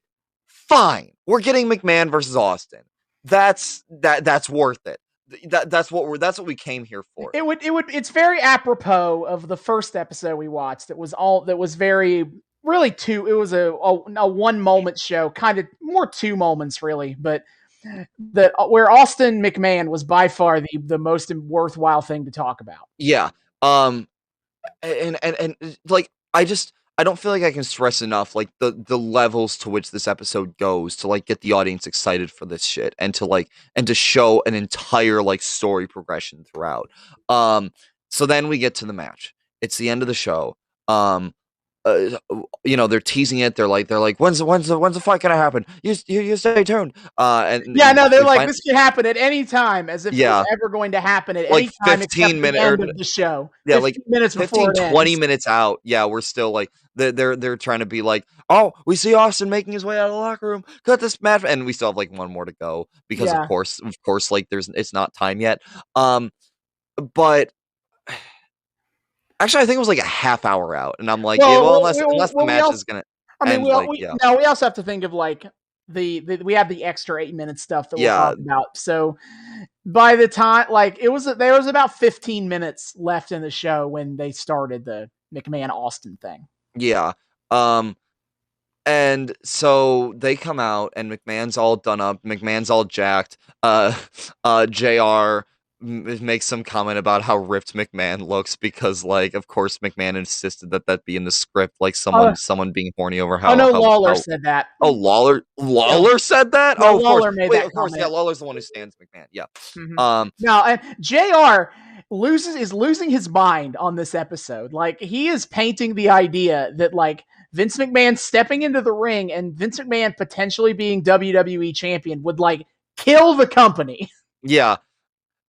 Speaker 2: fine, we're getting McMahon versus Austin, that's worth it. That's what we came here for.
Speaker 1: It's very apropos of the first episode we watched. It was very really two. It was a 1 moment show, kind of more 2 moments really, but where Austin McMahon was by far the most worthwhile thing to talk about.
Speaker 2: Yeah. And like I don't feel like I can stress enough like the levels to which this episode goes to like get the audience excited for this shit and to show an entire like story progression throughout. So then we get to the match. It's the end of the show. They're teasing it. They're like, when's the fight gonna happen? You stay tuned.
Speaker 1: They're like, this could happen at any time, as if it was ever going to happen at any time
Speaker 2: 15 minutes
Speaker 1: the end of the show.
Speaker 2: Yeah, like
Speaker 1: 15,
Speaker 2: 20 minutes out. Yeah, we're still like they're trying to be like, oh, we see Austin making his way out of the locker room. Cut this match, and we still have like 1 more to go because of course, like it's not time yet. But. Actually, I think it was like a half hour out, and I'm like, unless the match is gonna.
Speaker 1: I mean, we also have to think of like we have the extra 8 minute stuff that we'll talk about. So by the time there was about 15 minutes left in the show when they started the McMahon Austin thing.
Speaker 2: Yeah. And so they come out, and McMahon's all done up. McMahon's all jacked. JR makes some comment about how ripped McMahon looks because, like, of course, McMahon insisted that be in the script, like someone being horny over how.
Speaker 1: Oh no, Lawler said that.
Speaker 2: Oh, Lawler said that.
Speaker 1: No, Lawler made that.
Speaker 2: Of course, yeah, Lawler's the one who stands McMahon. Yeah.
Speaker 1: Mm-hmm. No, and JR is losing his mind on this episode. Like, he is painting the idea that like Vince McMahon stepping into the ring and Vince McMahon potentially being WWE champion would like kill the company.
Speaker 2: Yeah.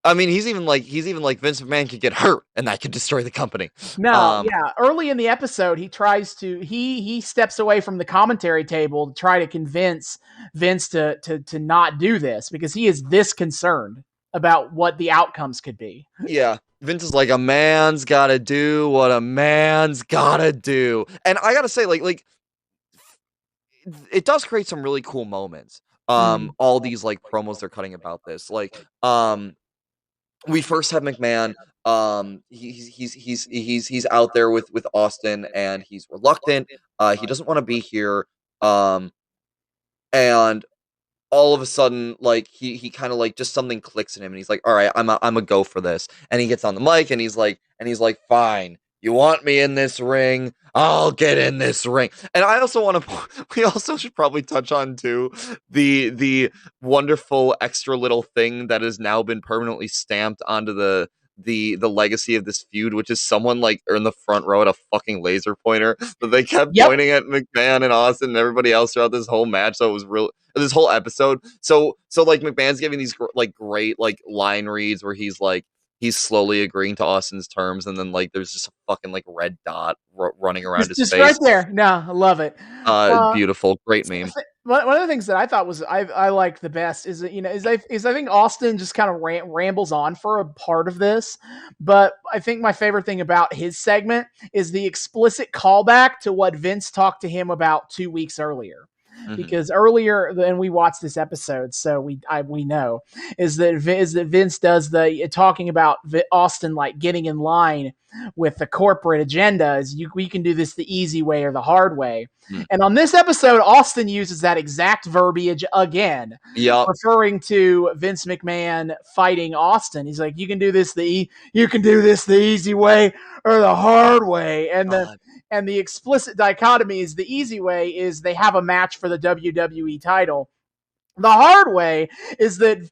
Speaker 2: I mean, he's even like Vince McMahon could get hurt and that could destroy the company.
Speaker 1: No, early in the episode, he steps away from the commentary table to try to convince Vince to not do this because he is this concerned about what the outcomes could be.
Speaker 2: Yeah. Vince is like, a man's got to do what a man's got to do. And I got to say, like it does create some really cool moments. All these like promos they're cutting about this. Like, we first have McMahon. He's out there with Austin, and he's reluctant. He doesn't want to be here. And all of a sudden, like he kind of like just something clicks in him, and he's like, "All right, I'm a go for this." And he gets on the mic, and he's like, "Fine, you want me in this ring? I'll get in this ring." And I also want to. We also should probably touch on too the wonderful extra little thing that has now been permanently stamped onto the legacy of this feud, which is someone like in the front row at a fucking laser pointer that they kept pointing at McMahon and Austin and everybody else throughout this whole match. So it was real. This whole episode. So like McMahon's giving these like great like line reads where he's slowly agreeing to Austin's terms, and then like there's just a fucking like red dot running around his face. Just
Speaker 1: right there. No, I love it.
Speaker 2: Beautiful, great meme.
Speaker 1: One of the things that I thought was I liked the best is that I think Austin just kind of rambles on for a part of this, but I think my favorite thing about his segment is the explicit callback to what Vince talked to him about 2 weeks earlier. Mm-hmm. Because earlier, and we watched this episode, so we know is that Vince does the talking about Austin like getting in line with the corporate agenda. Is we can do this the easy way or the hard way. Mm-hmm. And on this episode, Austin uses that exact verbiage again, referring to Vince McMahon fighting Austin. He's like, you can do this the easy way or the hard way, and And the explicit dichotomy is the easy way is they have a match for the WWE title. The hard way is that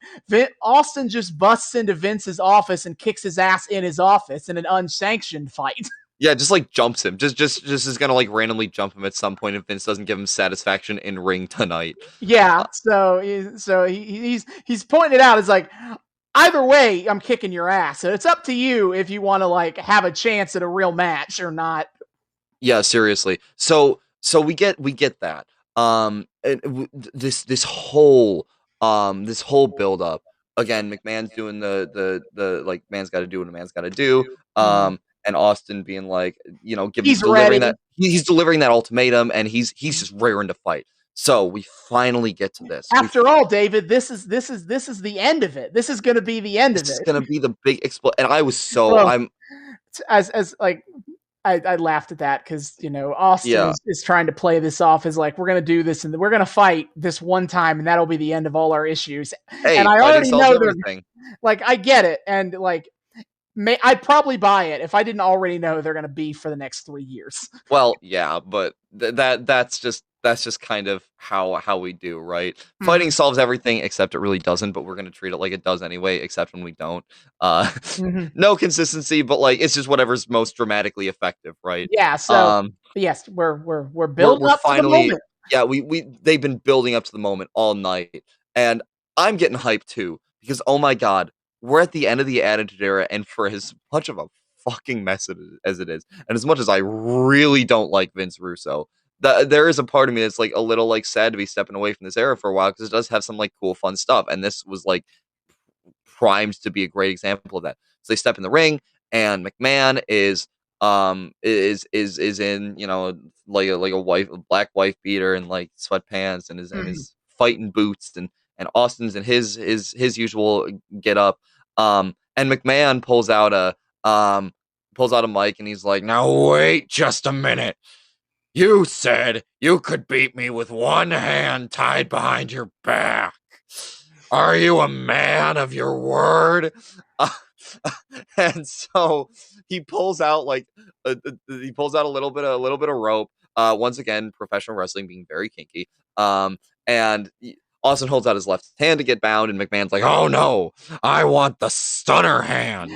Speaker 1: Austin just busts into Vince's office and kicks his ass in his office in an unsanctioned fight.
Speaker 2: Yeah, just like jumps him. Just is gonna like randomly jump him at some point if Vince doesn't give him satisfaction in ring tonight.
Speaker 1: Yeah, so he's pointing it out. It's like, either way, I'm kicking your ass. So it's up to you if you want to like have a chance at a real match or not.
Speaker 2: Yeah, seriously. So we get that. This whole build up. Again, McMahon's doing the like man's got to do what a man's got to do. And Austin being like, delivering that he's delivering that ultimatum, and he's just raring to fight. So we finally get to this.
Speaker 1: After all, David, this is the end of it. This is going to be the end of it.
Speaker 2: This is going to be the big explosion. And I was
Speaker 1: I laughed at that because, Austin is trying to play this off as like, we're going to do this and we're going to fight this one time and that'll be the end of all our issues.
Speaker 2: Hey,
Speaker 1: and I already know they're like, I get it. And like, I'd probably buy it if I didn't already know they're going to be for the next 3 years.
Speaker 2: Well, yeah, but that's just kind of how we do, right? Fighting solves everything, except it really doesn't, but we're going to treat it like it does anyway, except when we don't. No consistency, but like it's just whatever's most dramatically effective, right?
Speaker 1: Yeah, so yes, we're building up finally, to the moment.
Speaker 2: Yeah, they've been building up to the moment all night. And I'm getting hyped too, because oh my god, we're at the end of the Attitude Era, and for as much of a fucking mess as it is, and as much as I really don't like Vince Russo, there is a part of me that's like a little like sad to be stepping away from this era for a while, because it does have some like cool fun stuff, and this was like primed to be a great example of that. So they step in the ring, and McMahon is in like a black wife beater and like sweatpants and his fighting boots, and Austin's in his usual get up, and McMahon pulls out a mic, and he's like, "Now wait just a minute. You said you could beat me with one hand tied behind your back. Are you a man of your word?" And so he pulls out like a little bit of rope. Once again, professional wrestling being very kinky. And Austin holds out his left hand to get bound, and McMahon's like, "Oh no, I want the stunner hand."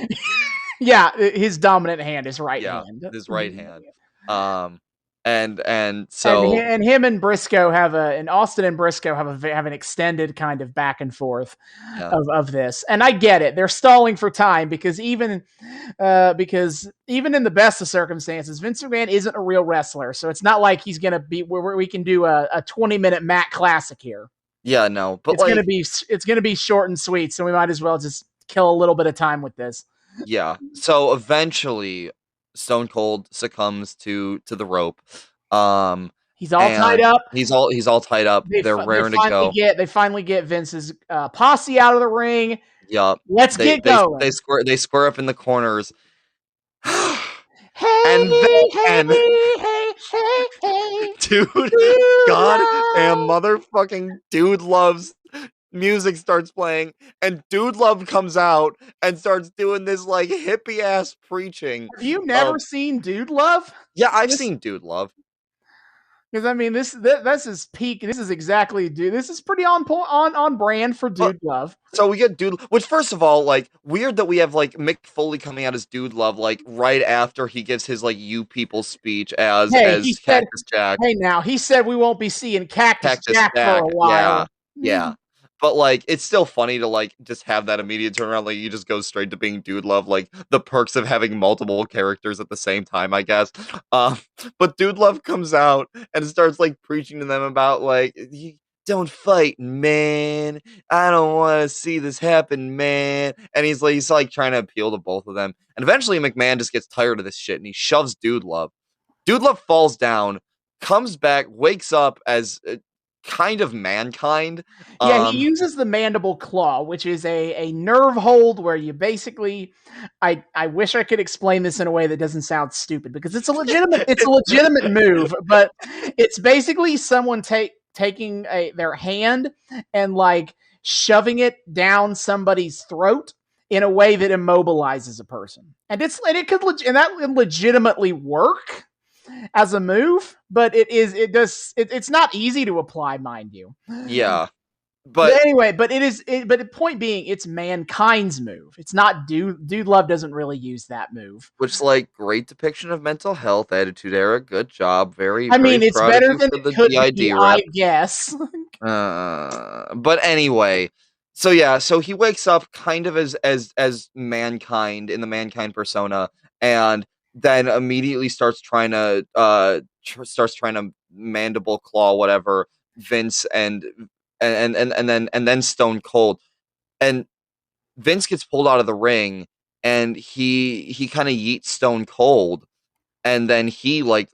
Speaker 1: Yeah, his dominant hand is right hand.
Speaker 2: His right hand. And so
Speaker 1: him and Briscoe and Austin and Briscoe have an extended kind of back and forth of this. And I get it. They're stalling for time because even in the best of circumstances, Vince McMahon isn't a real wrestler. So it's not like he's going to be where we can do a 20-minute Mac classic here.
Speaker 2: Yeah, no, but
Speaker 1: it's going to be short and sweet. So we might as well just kill a little bit of time with this.
Speaker 2: Yeah. So eventually Stone Cold succumbs to the rope.
Speaker 1: He's all tied up.
Speaker 2: He's all tied up. They're raring to go.
Speaker 1: They finally get Vince's posse out of the ring.
Speaker 2: Yup.
Speaker 1: Let's get going.
Speaker 2: They square up in the corners.
Speaker 1: Hey,
Speaker 2: dude, goddamn motherfucking Dude Love's music starts playing, and Dude Love comes out and starts doing this like hippie ass preaching.
Speaker 1: Have you never seen Dude Love?
Speaker 2: Yeah, I've seen Dude Love.
Speaker 1: Because I mean, this is peak. This is exactly This is pretty on brand for Dude Love.
Speaker 2: So we get Dude, which first of all, like weird that we have like Mick Foley coming out as Dude Love, like right after he gives his like "You People" speech as Cactus Jack.
Speaker 1: Hey, now he said we won't be seeing Cactus Jack for a while.
Speaker 2: Yeah. But like, it's still funny to like just have that immediate turnaround. Like, you just go straight to being Dude Love. Like the perks of having multiple characters at the same time, I guess. But Dude Love comes out and starts like preaching to them about like, you don't fight, man. I don't want to see this happen, man. And he's like trying to appeal to both of them. And eventually, McMahon just gets tired of this shit and he shoves Dude Love. Dude Love falls down, comes back, wakes up as kind of Mankind.
Speaker 1: Yeah, he uses the mandible claw, which is a nerve hold where you basically, I wish I could explain this in a way that doesn't sound stupid because it's a legitimate move, but it's basically someone taking their hand and like shoving it down somebody's throat in a way that immobilizes a person, and that can legitimately work. as a move, but it's not easy to apply, mind you.
Speaker 2: Yeah.
Speaker 1: But
Speaker 2: But
Speaker 1: anyway, but but the point being, it's Mankind's move. It's not Dude Love doesn't really use that move.
Speaker 2: which, like, great depiction of mental health, Attitude Era. Good job. Very,
Speaker 1: I
Speaker 2: very
Speaker 1: mean, it's
Speaker 2: proud of
Speaker 1: better
Speaker 2: you
Speaker 1: than
Speaker 2: for
Speaker 1: it
Speaker 2: the
Speaker 1: could be,
Speaker 2: DID
Speaker 1: I
Speaker 2: rep.
Speaker 1: guess.
Speaker 2: But anyway, so yeah, so he wakes up kind of as Mankind in the Mankind persona, and then immediately starts trying to mandible claw whatever Vince and then Stone Cold, and Vince gets pulled out of the ring, and he kind of yeets Stone Cold, and then he like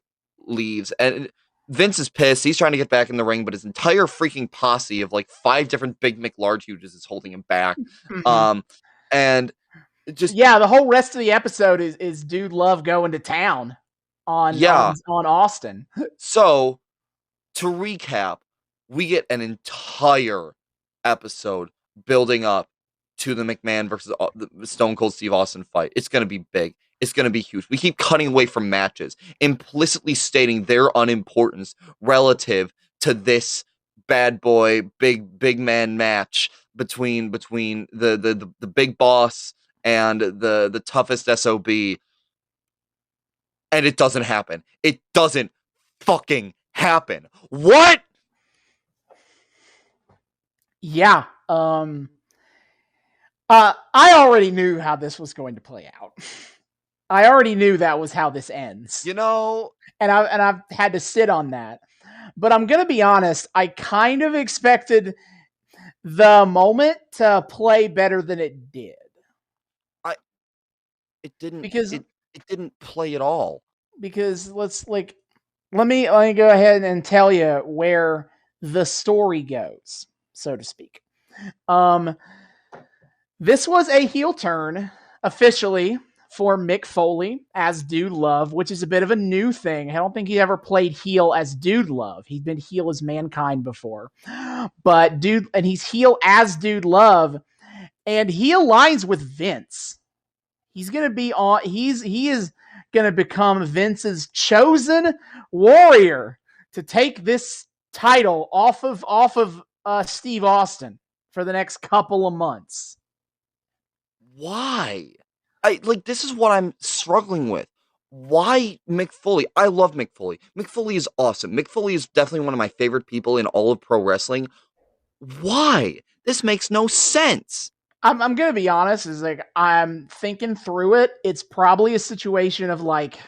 Speaker 2: leaves, and Vince is pissed. He's trying to get back in the ring, but his entire freaking posse of like 5 different Big McLarge Huges is holding him back.
Speaker 1: Mhm.
Speaker 2: And just
Speaker 1: Yeah, the whole rest of the episode is Dude Love going to town
Speaker 2: yeah.
Speaker 1: on Austin.
Speaker 2: So to recap, we get an entire episode building up to the McMahon versus the Stone Cold Steve Austin fight. It's going to be big. It's going to be huge. We keep cutting away from matches, implicitly stating their unimportance relative to this bad boy big man match between the big boss and the toughest SOB, and it doesn't happen. It doesn't fucking happen. What?
Speaker 1: Yeah. I already knew how this was going to play out. I already knew that was how this ends.
Speaker 2: You know,
Speaker 1: and I've had to sit on that. But I'm gonna be honest, I kind of expected the moment to play better than it did.
Speaker 2: it didn't
Speaker 1: Because
Speaker 2: it didn't play at all.
Speaker 1: because let me go ahead and tell you where the story goes, so to speak. This was a heel turn officially for Mick Foley as Dude Love, which is a bit of a new thing. I don't think he ever played heel as Dude Love. He'd been heel as Mankind before. But he's heel as Dude Love, and he aligns with Vince. He's going to be on he is going to become Vince's chosen warrior to take this title off of Steve Austin for the next couple of months.
Speaker 2: Why? This is what I'm struggling with. Why Mick Foley? I love Mick Foley. Mick Foley is awesome. Mick Foley is definitely one of my favorite people in all of pro wrestling. Why? This makes no sense.
Speaker 1: I'm going to be honest, is like, I'm thinking through it. It's probably a situation of like,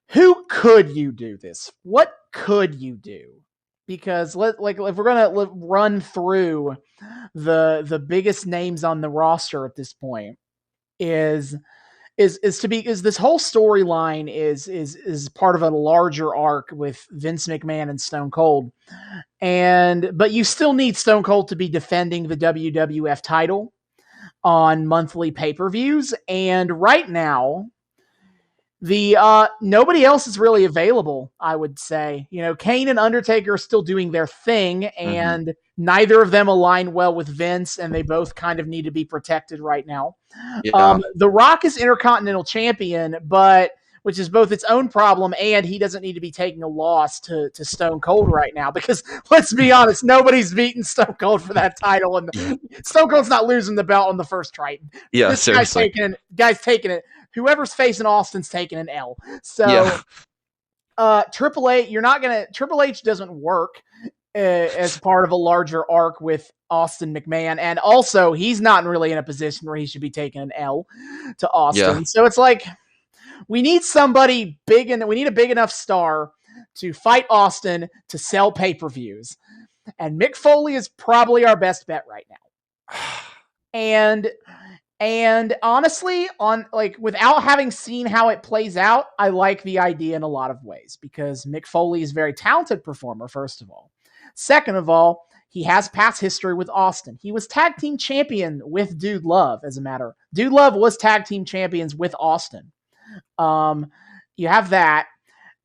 Speaker 1: who could you do this? What could you do? Because if we're going to run through the biggest names on the roster at this point, is this whole storyline is part of a larger arc with Vince McMahon and Stone Cold. But you still need Stone Cold to be defending the WWF title on monthly pay-per-views. And right now, nobody else is really available, I would say. Kane and Undertaker are still doing their thing, and neither of them align well with Vince, and they both kind of need to be protected right now.
Speaker 2: Yeah.
Speaker 1: The Rock is Intercontinental Champion, which is both its own problem, and he doesn't need to be taking a loss to Stone Cold right now, because let's be honest, nobody's beaten Stone Cold for that title, and Stone Cold's not losing the belt on the first Triton.
Speaker 2: Yeah,
Speaker 1: this
Speaker 2: seriously.
Speaker 1: Guy's taking it. Whoever's facing Austin's taking an L. So, Triple H doesn't work as part of a larger arc with Austin McMahon, and also he's not really in a position where he should be taking an L to Austin.
Speaker 2: Yeah.
Speaker 1: So it's like, we need somebody big, and we need a big enough star to fight Austin to sell pay-per-views. And Mick Foley is probably our best bet right now. And honestly, without having seen how it plays out, I like the idea in a lot of ways, because Mick Foley is a very talented performer, first of all. Second of all, he has past history with Austin. He was tag team champion with Dude Love, as a matter. Dude Love was tag team champions with Austin. You have that,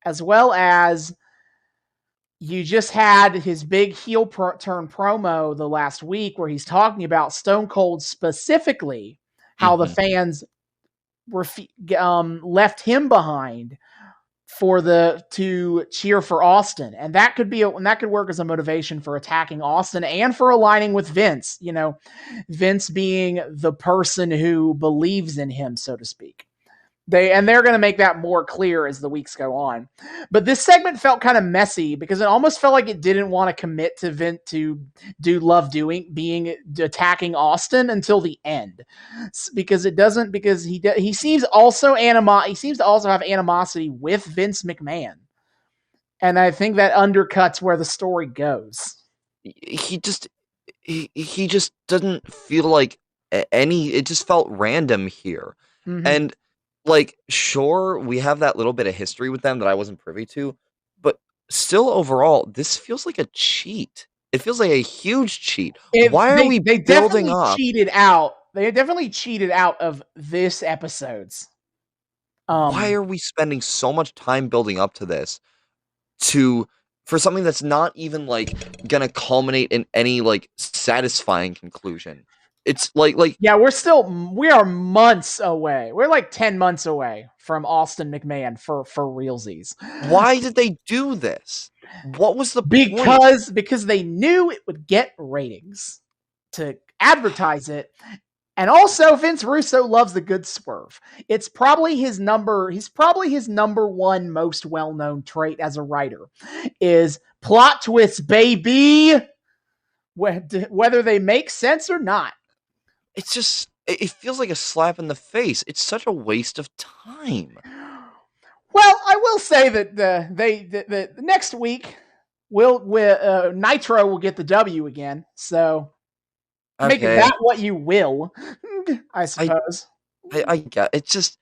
Speaker 1: as well as you just had his big heel turn promo the last week, where he's talking about Stone Cold specifically, how the fans left him behind to cheer for Austin, and that could work as a motivation for attacking Austin and for aligning with Vince. Vince being the person who believes in him, so to speak. They're going to make that more clear as the weeks go on. But this segment felt kind of messy because it almost felt like it didn't want to commit to Vince to being attacking Austin until the end, because he seems also have animosity with Vince McMahon, and I think that undercuts where the story goes.
Speaker 2: He just doesn't feel like it just felt random here. Mm-hmm. And like, sure, we have that little bit of history with them that I wasn't privy to, but still overall, this feels like a cheat. It feels like a huge cheat. Why are we building up?
Speaker 1: They definitely cheated out of this episodes.
Speaker 2: Why are we spending so much time building up to this for something that's not even like gonna culminate in any like satisfying conclusion? It's like
Speaker 1: yeah, we are months away. We're like 10 months away from Austin McMahon for realsies.
Speaker 2: Why did they do this? What was the
Speaker 1: point? Because they knew it would get ratings to advertise it. And also Vince Russo loves the good swerve. He's probably his number one most well-known trait as a writer is plot twists, baby. Whether they make sense or not.
Speaker 2: It's just, it feels like a slap in the face. It's such a waste of time.
Speaker 1: Well, I will say that the next week Nitro will get the W again. So make that what you will, I suppose.
Speaker 2: I get it's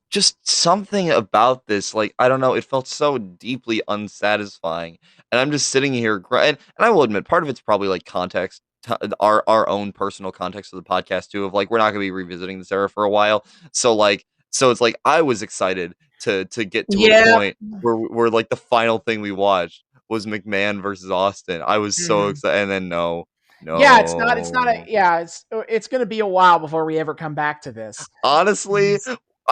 Speaker 2: just something about this. Like, I don't know. It felt so deeply unsatisfying, and I'm just sitting here, and I will admit, part of it's probably like context. Our own personal context of the podcast too, of like, we're not gonna be revisiting this era for a while, so it's like I was excited to get to a point where like the final thing we watched was McMahon versus Austin. I was so excited, and then no.
Speaker 1: Yeah, it's gonna be a while before we ever come back to this.
Speaker 2: Honestly,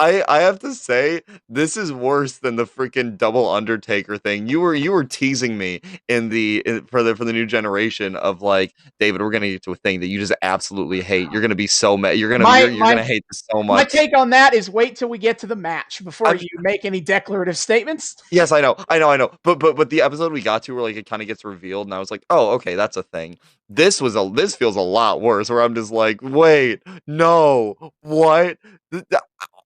Speaker 2: I have to say, this is worse than the freaking double Undertaker thing. You were teasing me for the new generation of like, David, we're gonna get to a thing that you just absolutely hate. You're gonna be so mad. You're gonna hate this so much.
Speaker 1: My take on that is wait till we get to the match before you make any declarative statements.
Speaker 2: Yes, I know. But the episode we got to where like it kind of gets revealed, and I was like, oh, okay, that's a thing. This feels a lot worse. Where I'm just like, wait, no, what?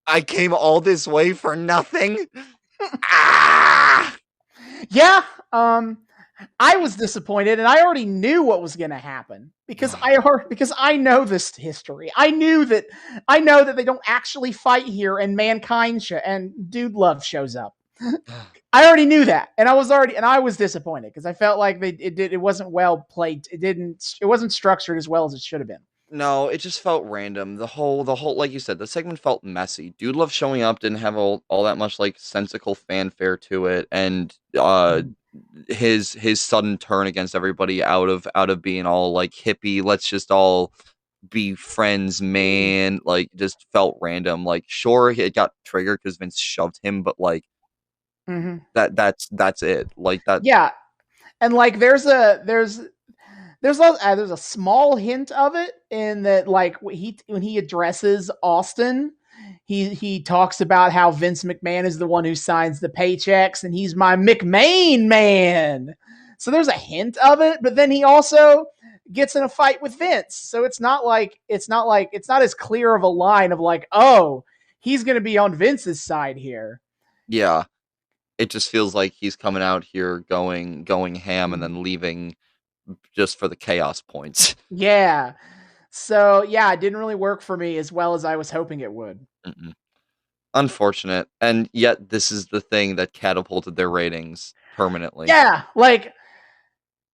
Speaker 2: I came all this way for nothing.
Speaker 1: Yeah, I was disappointed, and I already knew what was going to happen because I know this history. I know that they don't actually fight here, and Mankind and Dude Love shows up. I already knew that, and I was disappointed because I felt like it wasn't well played. It wasn't structured as well as it should have been.
Speaker 2: No, it just felt random. The whole, like you said, the segment felt messy. Dude Love showing up didn't have all that much like sensical fanfare to it, and his sudden turn against everybody out of being all like hippie, let's just all be friends, man. Like, just felt random. Like, sure, it got triggered because Vince shoved him, but like that's it. Like that.
Speaker 1: Yeah, and like there's a small hint of it in that, like, when he addresses Austin, he talks about how Vince McMahon is the one who signs the paychecks and he's my McMahon man. So there's a hint of it, but then he also gets in a fight with Vince. So it's not as clear of a line of like, oh, he's going to be on Vince's side here.
Speaker 2: Yeah. It just feels like he's coming out here going ham and then leaving just for the chaos points.
Speaker 1: Yeah. So, yeah, it didn't really work for me as well as I was hoping it would.
Speaker 2: Unfortunate. And yet this is the thing that catapulted their ratings permanently.
Speaker 1: Yeah, like,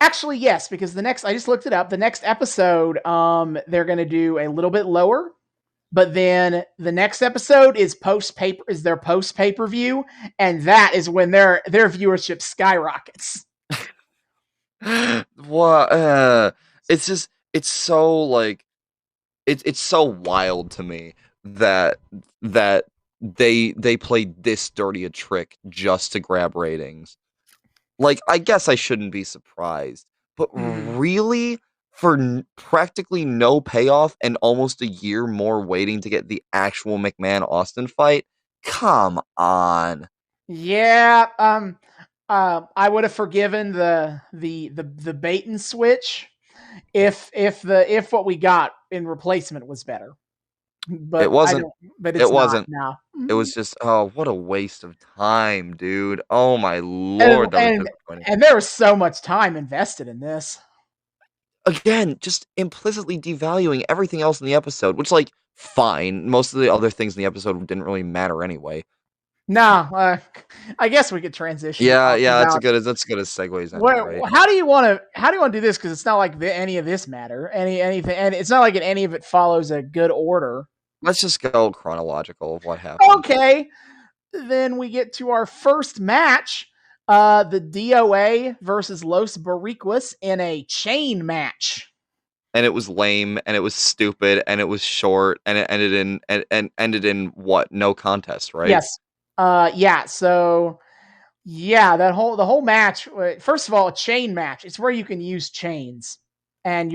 Speaker 1: actually, yes, because I just looked it up. The next episode, they're going to do a little bit lower, but then the next episode is their post pay-per-view, and that is when their viewership skyrockets.
Speaker 2: What? It's so like, it's so wild to me that they played this dirty a trick just to grab ratings. Like, I guess I shouldn't be surprised, but really, for practically no payoff and almost a year more waiting to get the actual McMahon-Austin fight? Come on.
Speaker 1: Yeah, I would have forgiven the bait and switch if what we got in replacement was better. But
Speaker 2: It wasn't.
Speaker 1: But it's
Speaker 2: It wasn't.
Speaker 1: not now.
Speaker 2: It was just, oh, what a waste of time, dude. Oh my lord, that was disappointing.
Speaker 1: And there was so much time invested in this.
Speaker 2: Again, just implicitly devaluing everything else in the episode, which, like, fine. Most of the other things in the episode didn't really matter anyway.
Speaker 1: No, I guess we could transition.
Speaker 2: Yeah, that's a good as segues.
Speaker 1: Anyway, right? How do you want to do this? Because it's not like any of this matter, anything, and it's not like any of it follows a good order.
Speaker 2: Let's just go chronological of what happened.
Speaker 1: Okay, then we get to our first match, the DOA versus Los Boricuas in a chain match.
Speaker 2: And it was lame, and it was stupid, and it was short, and it ended in what? No contest, right?
Speaker 1: Yes. Yeah. So, yeah, the whole match. First of all, a chain match. It's where you can use chains, and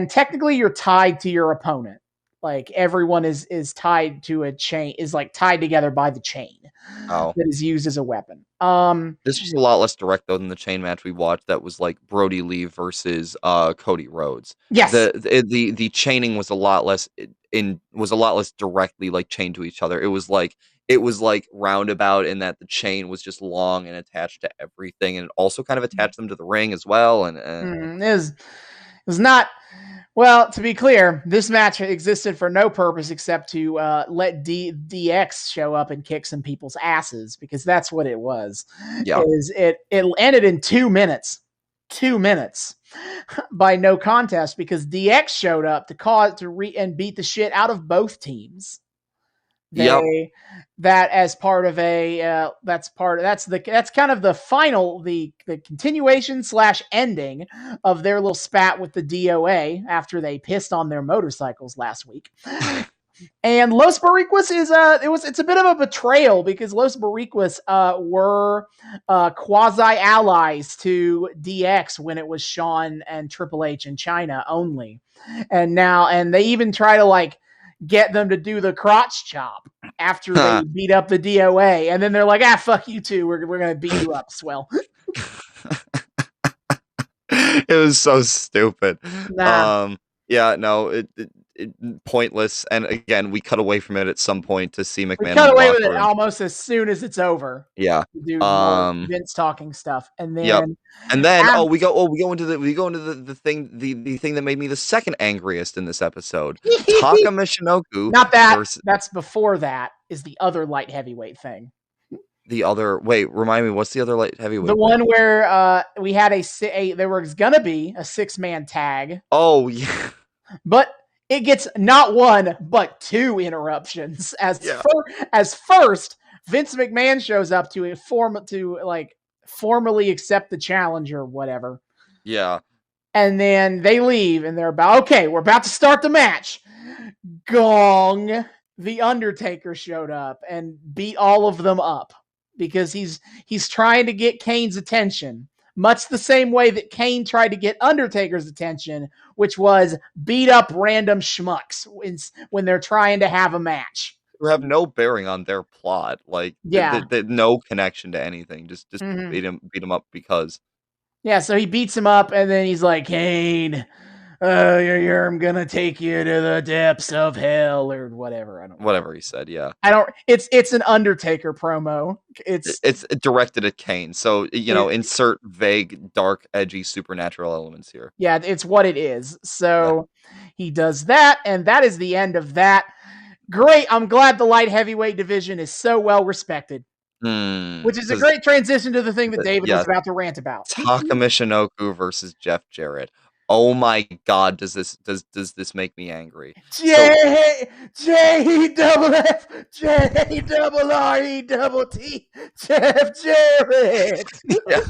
Speaker 1: technically you're tied to your opponent. Like everyone is tied to a chain, is like tied together by the chain that is used as a weapon.
Speaker 2: This was a lot less direct though than the chain match we watched. That was like Brody Lee versus Cody Rhodes.
Speaker 1: Yes,
Speaker 2: the chaining was a lot less directly like chained to each other. It was like roundabout in that the chain was just long and attached to everything, and it also kind of attached them to the ring as well. And
Speaker 1: it was not. Well, to be clear, this match existed for no purpose except to let DX show up and kick some people's asses, because that's what it was.
Speaker 2: Yeah.
Speaker 1: It ended in 2 minutes. 2 minutes by no contest, because DX showed up and beat the shit out of both teams. That as part of a that's kind of the final the continuation / ending of their little spat with the DOA after they pissed on their motorcycles last week. And Los Boricuas it's a bit of a betrayal, because Los Boricuas were quasi allies to DX when it was Shawn and Triple H in China only, and they even try to like get them to do the crotch chop after they beat up the DOA, and then they're like, fuck you too, we're gonna beat you up, swell.
Speaker 2: It was so stupid. Pointless. And again, we cut away from it at some point to see McMahon.
Speaker 1: We cut away with it almost as soon as it's over.
Speaker 2: Yeah.
Speaker 1: To do more Vince talking stuff, and then
Speaker 2: we go into the thing that made me the second angriest in this episode. TAKA Michinoku.
Speaker 1: Not that. That's before that is the other light heavyweight thing.
Speaker 2: Remind me, what's the other light heavyweight?
Speaker 1: The one where we had there was gonna be a 6-man tag.
Speaker 2: Oh yeah.
Speaker 1: But it gets not one but 2 interruptions. First, Vince McMahon shows up to formally accept the challenge or whatever.
Speaker 2: Yeah.
Speaker 1: And then they leave, and they're we're about to start the match. Gong. The Undertaker showed up and beat all of them up, because he's trying to get Kane's attention, much the same way that Kane tried to get Undertaker's attention, which was beat up random schmucks when they're trying to have a match.
Speaker 2: Who have no bearing on their plot, like no connection to anything. Just beat him up because.
Speaker 1: Yeah, so he beats him up, and then he's like, Kane, I'm gonna take you to the depths of hell, or whatever. I don't know.
Speaker 2: Whatever he said, yeah.
Speaker 1: It's an Undertaker promo. It's
Speaker 2: directed at Kane, so insert vague, dark, edgy, supernatural elements here.
Speaker 1: Yeah, it's what it is. So he does that, and that is the end of that. Great. I'm glad the light heavyweight division is so well respected. Which is a great transition to the thing that David was about to rant about.
Speaker 2: TAKA Michinoku versus Jeff Jarrett. Oh my God! Does this make me angry?
Speaker 1: JFFJRRETT Jeff Jarrett.
Speaker 2: Yeah.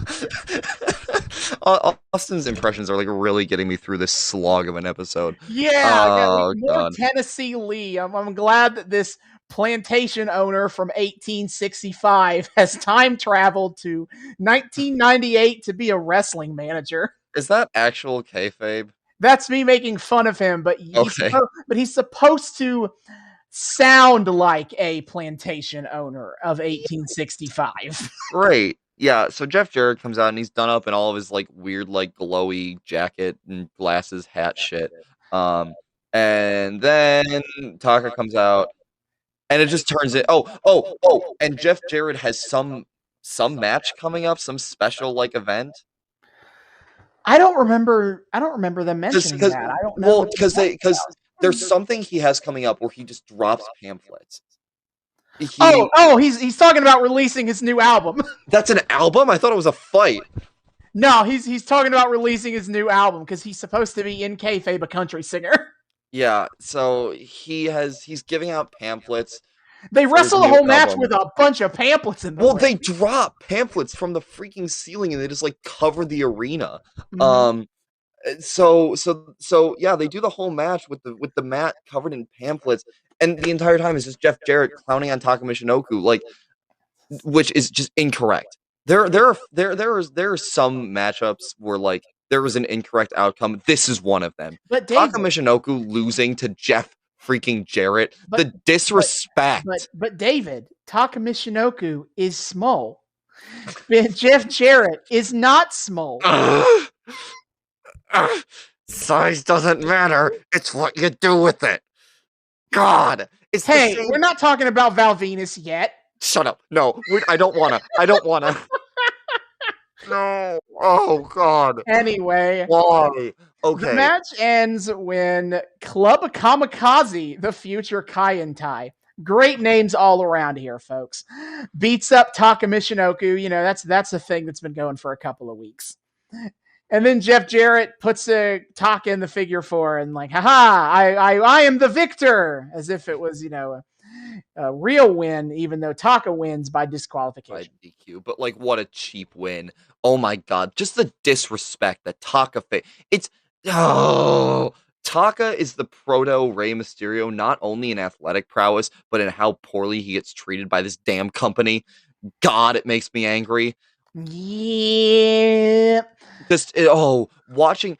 Speaker 2: Austin's impressions are like really getting me through this slog of an episode.
Speaker 1: Yeah. More Tennessee Lee. I'm glad that this plantation owner from 1865 has time traveled to 1998 to be a wrestling manager.
Speaker 2: Is that actual kayfabe?
Speaker 1: That's me making fun of him, but
Speaker 2: Okay.
Speaker 1: he's supposed to sound like a plantation owner of 1865.
Speaker 2: Great. Yeah, so Jeff Jarrett comes out and he's done up in all of his like weird, like glowy jacket and glasses, hat shit. And then Taka comes out and it just turns it. And Jeff Jarrett has some match coming up, some special like event.
Speaker 1: I don't remember them mentioning that. I don't know.
Speaker 2: Well, because there's something he has coming up where he just drops pamphlets.
Speaker 1: He's talking about releasing his new album.
Speaker 2: That's an album? I thought it was a fight.
Speaker 1: No, he's talking about releasing his new album because he's supposed to be in kayfabe a country singer.
Speaker 2: Yeah, so he's giving out pamphlets.
Speaker 1: They wrestle the whole match with a bunch of pamphlets in the ring.
Speaker 2: They drop pamphlets from the freaking ceiling and they just like cover the arena.
Speaker 1: Mm-hmm.
Speaker 2: So yeah, they do the whole match with the mat covered in pamphlets, and the entire time is just Jeff Jarrett clowning on TAKA Michinoku, like, which is just incorrect. There are some matchups where like there was an incorrect outcome. This is one of them.
Speaker 1: But
Speaker 2: TAKA Michinoku losing to Jeff freaking Jarrett, the disrespect.
Speaker 1: But David, TAKA Michinoku is small. Jeff Jarrett is not small.
Speaker 2: Size doesn't matter. It's what you do with it. God.
Speaker 1: We're not talking about Val Venis yet.
Speaker 2: Shut up. No, I don't wanna. No. Oh, God.
Speaker 1: Anyway.
Speaker 2: Why? Okay.
Speaker 1: The match ends when Club Kamikaze, the future Kaientai, great names all around here, folks, beats up TAKA Michinoku. You know, that's a thing that's been going for a couple of weeks. And then Jeff Jarrett puts a Taka in the figure 4 and like, haha, I am the victor, as if it was, you know, a real win, even though Taka wins by disqualification.
Speaker 2: By DQ, but like, what a cheap win. Oh my God, just the disrespect that Taka Taka is the proto Rey Mysterio, not only in athletic prowess, but in how poorly he gets treated by this damn company. God, it makes me angry.
Speaker 1: Yeah.
Speaker 2: Watching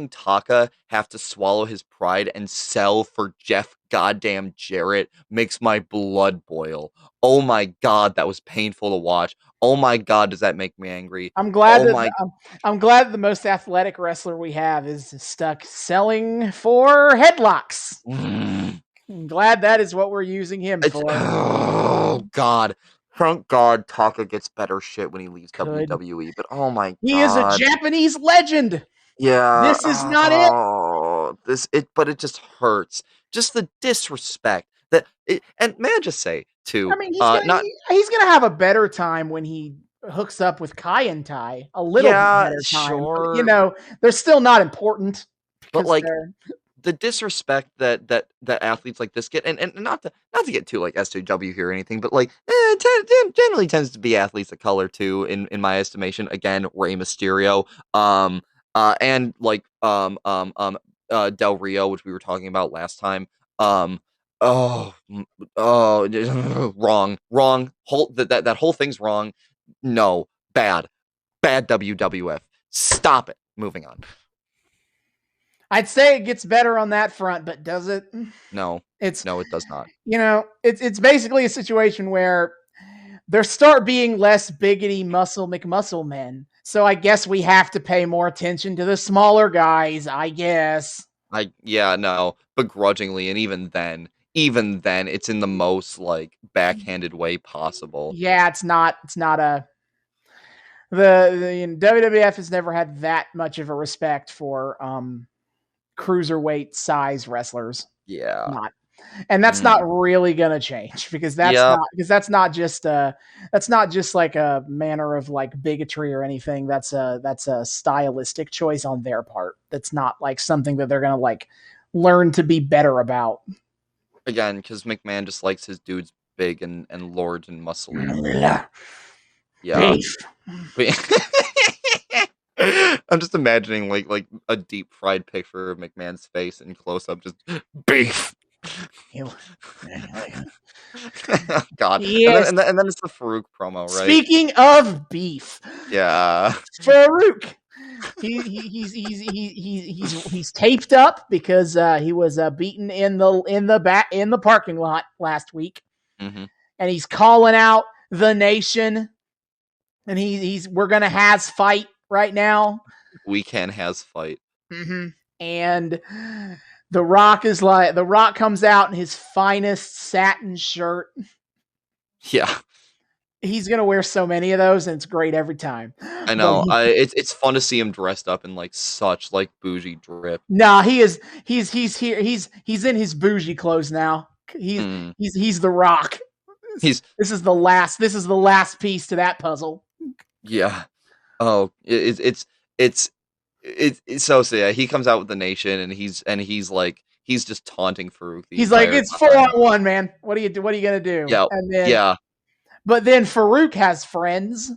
Speaker 2: Taka have to swallow his pride and sell for Jeff goddamn Jarrett makes my blood boil. Oh my God, that was painful to watch. Oh my God, does that make me angry?
Speaker 1: I'm glad that the most athletic wrestler we have is stuck selling for headlocks. I'm glad that is what we're using him for.
Speaker 2: Oh God. Thank God Taka gets better shit when he leaves WWE, but oh my God.
Speaker 1: He is a Japanese legend.
Speaker 2: Yeah.
Speaker 1: This is not it.
Speaker 2: But it just hurts. Just the disrespect and may I just say too.
Speaker 1: I mean, he's gonna have a better time when he hooks up with Kaientai. A little bit better time.
Speaker 2: Sure.
Speaker 1: But, you know, they're still not important.
Speaker 2: But like the disrespect that athletes like this get, and not to get too like SJW here or anything, but like generally tends to be athletes of color too, in my estimation. Again, Rey Mysterio, and like Del Rio, which we were talking about last time. Wrong. That whole thing's wrong. No, bad WWF. Stop it. Moving on.
Speaker 1: I'd say it gets better on that front, but does it?
Speaker 2: No, it does not.
Speaker 1: You know, it's basically a situation where there start being less biggity muscle McMuscle men. So I guess we have to pay more attention to the smaller guys, I guess.
Speaker 2: Begrudgingly, and even then, it's in the most like backhanded way possible.
Speaker 1: Yeah, it's not the WWF has never had that much of a respect for cruiserweight size wrestlers.
Speaker 2: Yeah.
Speaker 1: And that's not really gonna change because that's not just like a manner of like bigotry or anything. That's a stylistic choice on their part. That's not like something that they're gonna like learn to be better about.
Speaker 2: Again, because McMahon just likes his dudes big and large and muscly. Yeah. Beef. I'm just imagining like a deep fried picture of McMahon's face in close up, just beef. God.
Speaker 1: Yes.
Speaker 2: And then it's the Farouk promo, right?
Speaker 1: Speaking of beef,
Speaker 2: Yeah.
Speaker 1: Farouk. He's taped up because he was beaten in the parking lot last week,
Speaker 2: Mm-hmm.
Speaker 1: and he's calling out the nation, and we're gonna has fight right now.
Speaker 2: We can has fight.
Speaker 1: Mm-hmm. And the Rock comes out in his finest satin shirt.
Speaker 2: Yeah.
Speaker 1: He's gonna wear so many of those, and it's great every time.
Speaker 2: I know. It's fun to see him dressed up in like such like bougie drip.
Speaker 1: Nah, he is. He's here. He's in his bougie clothes now. He's the Rock. This is the last piece to that puzzle.
Speaker 2: Yeah. Oh, it's so yeah. He comes out with the nation, and he's just taunting Farouk.
Speaker 1: He's like, it's 4-on-1, man. What are you gonna do?
Speaker 2: Yeah.
Speaker 1: And then,
Speaker 2: yeah.
Speaker 1: But then Farouk has friends.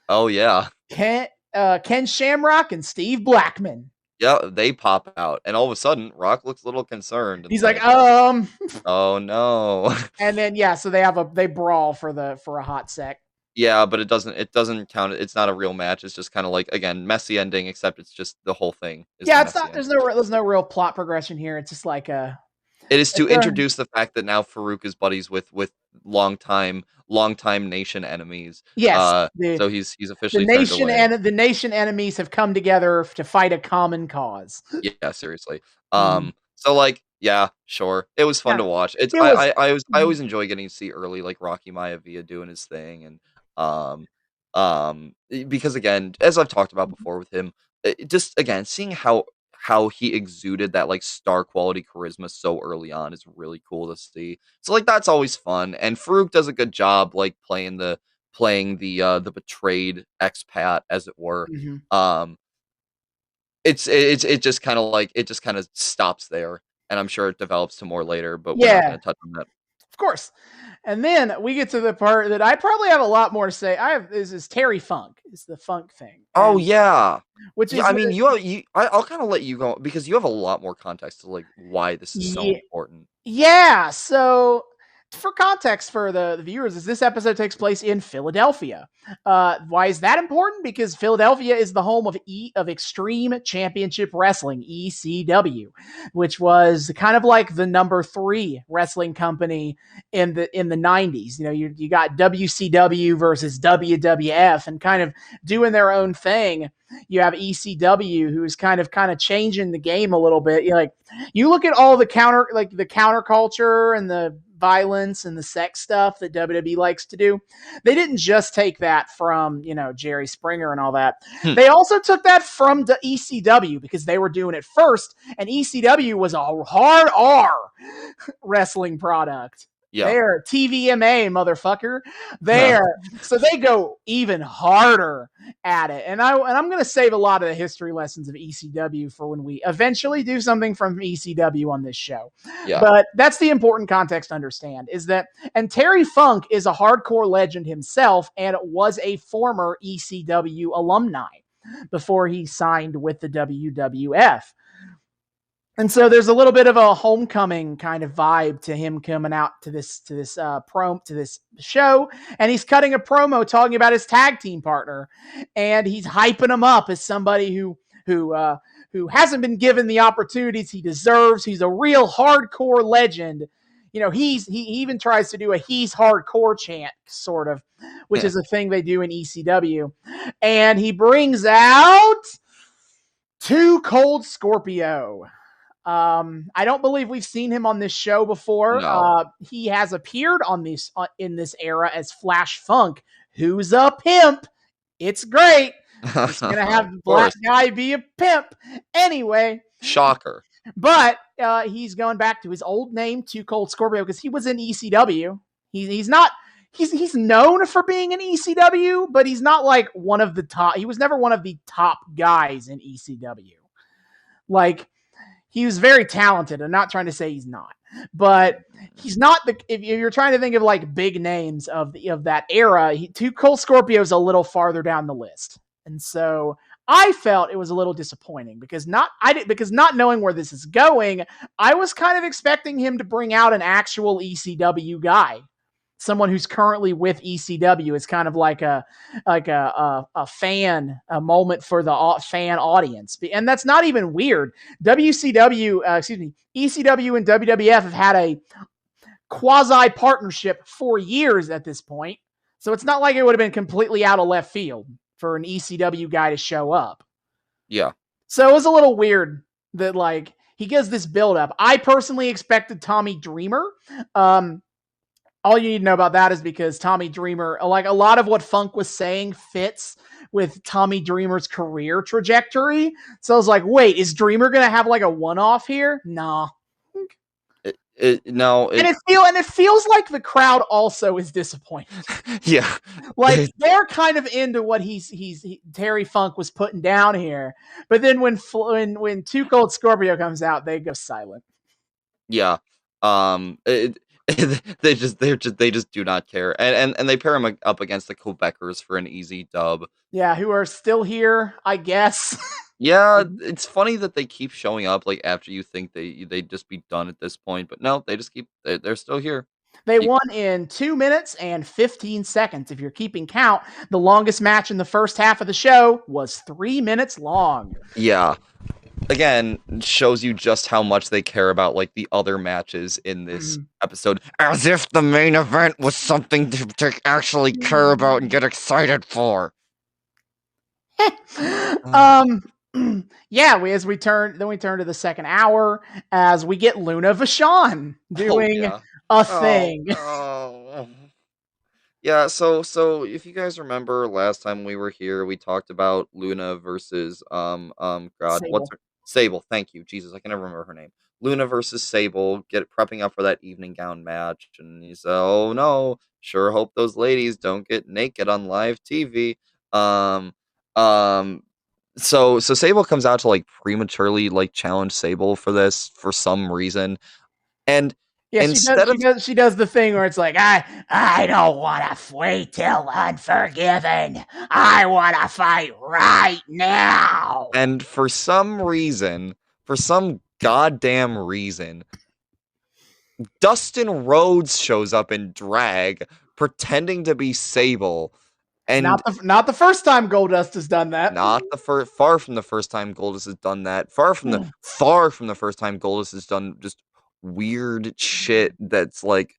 Speaker 2: Oh yeah.
Speaker 1: Ken Shamrock and Steve Blackman.
Speaker 2: Yeah, they pop out, and all of a sudden, Rock looks a little concerned.
Speaker 1: He's like,
Speaker 2: oh no.
Speaker 1: And then so they brawl for a hot sec.
Speaker 2: Yeah, but it doesn't count. It's not a real match. It's just kind of like, again, messy ending, except it's just the whole thing.
Speaker 1: Yeah, it's not. There's no real plot progression here. It's just like
Speaker 2: It is to introduce the fact that now Farouk is buddies with longtime nation enemies.
Speaker 1: Yes.
Speaker 2: So he's officially
Speaker 1: the nation enemies have come together to fight a common cause.
Speaker 2: Yeah, seriously. So like, yeah, sure. It was fun to watch. I always enjoy getting to see early like Rocky Maivia doing his thing, and because again, as I've talked about before with him, just again seeing how he exuded that like star quality charisma so early on is really cool to see. So like that's always fun, and Farouk does a good job like playing the betrayed expat, as it were.
Speaker 1: Mm-hmm.
Speaker 2: It just kind of stops there, and I'm sure it develops to more later, but we're not going to touch on that.
Speaker 1: Of course. And then we get to the part that I probably have a lot more to say. This is Terry Funk. It's the Funk thing.
Speaker 2: Oh yeah.
Speaker 1: Which is,
Speaker 2: I mean, I'll kind of let you go because you have a lot more context to like why this is so important.
Speaker 1: Yeah. So for context for the viewers, is this episode takes place in Philadelphia. Why is that important? Because Philadelphia is the home of Extreme Championship Wrestling, ECW, which was kind of like the number 3 wrestling company in the 90s. You know, you got WCW versus WWF, and kind of doing their own thing. You have ECW, who's kind of changing the game a little bit. You look at all the counterculture and the violence and the sex stuff that WWE likes to do. They didn't just take that from, Jerry Springer and all that. They also took that from the ECW because they were doing it first, and ECW was a hard R wrestling product.
Speaker 2: Yeah.
Speaker 1: They're TVMA, motherfucker. So they go even harder at it. And I'm going to save a lot of the history lessons of ECW for when we eventually do something from ECW on this show.
Speaker 2: Yeah.
Speaker 1: But that's the important context to understand and Terry Funk is a hardcore legend himself and was a former ECW alumni before he signed with the WWF. And so there's a little bit of a homecoming kind of vibe to him coming out to this show, and he's cutting a promo talking about his tag team partner, and he's hyping him up as somebody who hasn't been given the opportunities he deserves. He's a real hardcore legend. He even tries to do a "he's hardcore" chant, sort of, which is a thing they do in ECW, and he brings out Too Cold Scorpio. I don't believe we've seen him on this show before.
Speaker 2: No.
Speaker 1: He has appeared on this in this era as Flash Funk, who's a pimp. It's great. He's gonna have the black guy be a pimp anyway.
Speaker 2: Shocker.
Speaker 1: But he's going back to his old name, Too Cold Scorpio, because he was in ECW. He's known for being in ECW, but he's not like one of the top. He was never one of the top guys in ECW. Like, he was very talented. I'm not trying to say he's not, but he's not if you're trying to think of like big names of that era, Too Cold Scorpio is a little farther down the list. And so I felt it was a little disappointing because not knowing where this is going, I was kind of expecting him to bring out an actual ECW guy, someone who's currently with ECW. It's kind of like a fan, a moment for the fan audience, and that's not even weird. ECW and WWF have had a quasi partnership for years at this point, so it's not like it would have been completely out of left field for an ECW guy to show up.
Speaker 2: Yeah.
Speaker 1: So it was a little weird that like he gets this build up. I personally expected Tommy Dreamer. All you need to know about that is because Tommy Dreamer, like a lot of what Funk was saying fits with Tommy Dreamer's career trajectory. So I was like, wait, is Dreamer going to have like a one-off here? Nah. It feels like the crowd also is disappointed.
Speaker 2: Yeah,
Speaker 1: like they're kind of into what Terry Funk was putting down here, but then when Too Cold Scorpio comes out, they go silent.
Speaker 2: Yeah, they just do not care, and they pair him up against the Quebecers for an easy dub.
Speaker 1: Yeah, who are still here, I guess.
Speaker 2: Yeah, it's funny that they keep showing up like after you think they'd just be done at this point, but no, they just they're still here.
Speaker 1: They won in 2 minutes and 15 seconds. If you're keeping count, the longest match in the first half of the show was 3 minutes long.
Speaker 2: Yeah. Again, shows you just how much they care about like the other matches in this episode. As if the main event was something to actually care about and get excited for.
Speaker 1: Yeah, we turn to the second hour as we get Luna Vachon doing a thing.
Speaker 2: Yeah, so if you guys remember last time we were here, we talked about Luna versus Sable. Thank you, Jesus, I can never remember her name. Luna versus Sable, prepping up for that evening gown match, and he said, "Oh no, sure hope those ladies don't get naked on live TV." So Sable comes out to like prematurely like challenge Sable for this for some reason, and
Speaker 1: yeah, she does the thing where it's like I don't want to wait till Unforgiven. I want to fight right now.
Speaker 2: And for some goddamn reason, Dustin Rhodes shows up in drag, pretending to be Sable. And
Speaker 1: not the first time Goldust has done that.
Speaker 2: Far from the first time Goldust has done that. Far from the first time Goldust has done just weird shit that's like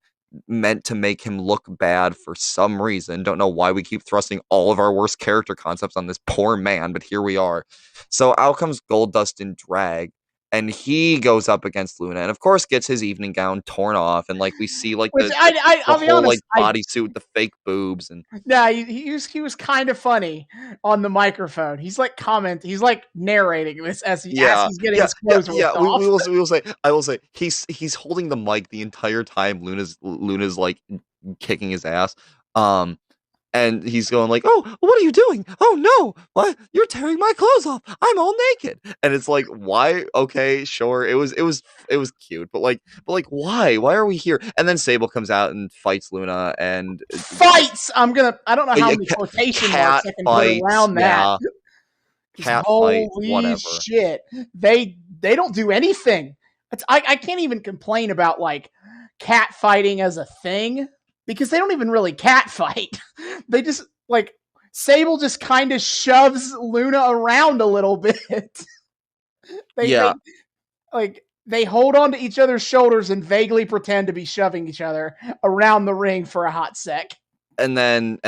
Speaker 2: meant to make him look bad for some reason. Don't know why we keep thrusting all of our worst character concepts on this poor man, but here we are. So out comes Goldust in drag, and he goes up against Luna, and of course gets his evening gown torn off, and like we see like the whole like bodysuit with the fake boobs, and
Speaker 1: he was kind of funny on the microphone. He's like he's like narrating this as he's getting his clothes ripped off.
Speaker 2: I will say he's holding the mic the entire time Luna's like kicking his ass. And he's going like, "Oh, what are you doing? Oh no, what? You're tearing my clothes off. I'm all naked." And it's like, why? Okay, sure. It was cute, but like why? Why are we here? And then Sable comes out and fights Luna and
Speaker 1: fights. I don't know how many quotation marks I can put around that.
Speaker 2: Cat
Speaker 1: Holy
Speaker 2: fight, whatever.
Speaker 1: Shit. They don't do anything. I can't even complain about like cat fighting as a thing, because they don't even really cat fight. They just like Sable just kind of shoves Luna around a little bit. They hold on to each other's shoulders and vaguely pretend to be shoving each other around the ring for a hot sec.
Speaker 2: And then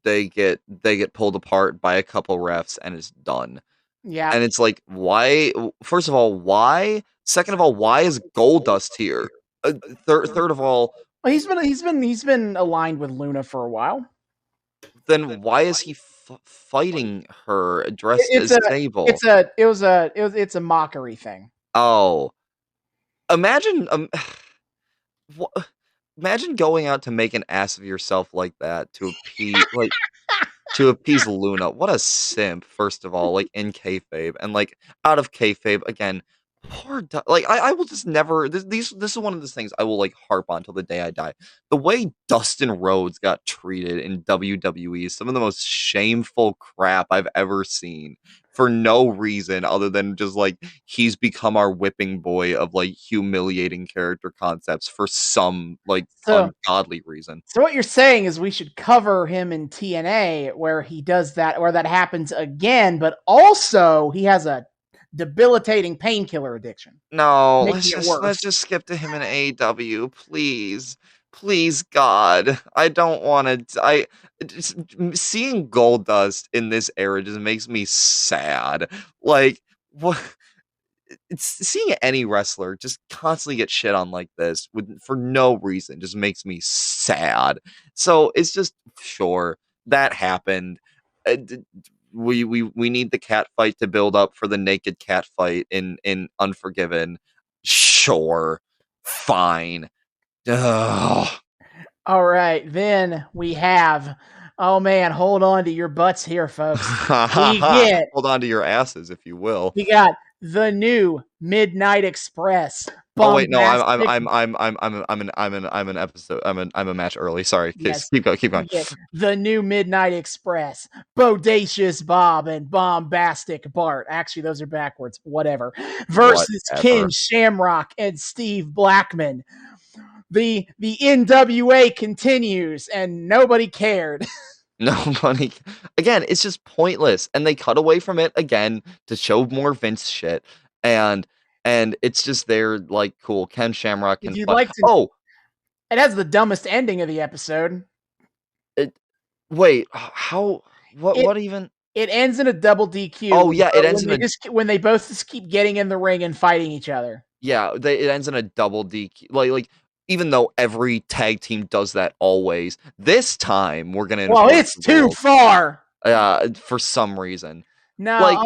Speaker 2: they get pulled apart by a couple refs and it's done.
Speaker 1: Yeah.
Speaker 2: And it's like, why? First of all, why? Second of all, why is Goldust here? Third of all,
Speaker 1: well, he's been aligned with Luna for a while.
Speaker 2: Then why is he fighting her dressed as Sable?
Speaker 1: It's a mockery thing.
Speaker 2: Oh, imagine going out to make an ass of yourself like that to appease Luna. What a simp! First of all, like in kayfabe, and like out of kayfabe again. Poor I will just never. This is one of those things I will like harp on till the day I die. The way Dustin Rhodes got treated in WWE is some of the most shameful crap I've ever seen. for no reason other than just like he's become our whipping boy of like humiliating character concepts for some like
Speaker 1: So
Speaker 2: ungodly reason.
Speaker 1: So what you're saying is we should cover him in TNA where he does that, where that happens again, but also he has a debilitating painkiller addiction,
Speaker 2: No,
Speaker 1: making it
Speaker 2: let's
Speaker 1: worse.
Speaker 2: just skip to him in AEW, please. Please, God. I don't want to. Seeing Goldust in this era just makes me sad. Like, what? It's seeing any wrestler just constantly get shit on like this for no reason just makes me sad. So it's just sure that happened. We need the cat fight to build up for the naked cat fight in Unforgiven. Sure, fine. Ugh.
Speaker 1: All right, then we have. Oh man, hold on to your butts here, folks. We get.
Speaker 2: Hold on to your asses, if you will.
Speaker 1: We got the new Midnight Express.
Speaker 2: Oh wait, no, I'm an episode. I'm a match early. Sorry,
Speaker 1: Yes.
Speaker 2: keep going.
Speaker 1: The new Midnight Express, Bodacious Bob and Bombastic Bart. Actually, those are backwards. Whatever. Versus Ken Shamrock and Steve Blackman. The NWA continues, and nobody cared.
Speaker 2: Nobody. Again, it's just pointless, and they cut away from it again to show more Vince shit, and it's just there like cool. Ken Shamrock can.
Speaker 1: It has the dumbest ending of the episode.
Speaker 2: Wait, how? What even?
Speaker 1: It ends in a double DQ.
Speaker 2: Oh yeah, it ends
Speaker 1: when they both just keep getting in the ring and fighting each other.
Speaker 2: Yeah, it ends in a double DQ. Like even though every tag team does that always, this time we're gonna.
Speaker 1: Well, it's too far.
Speaker 2: For some reason.
Speaker 1: No,
Speaker 2: like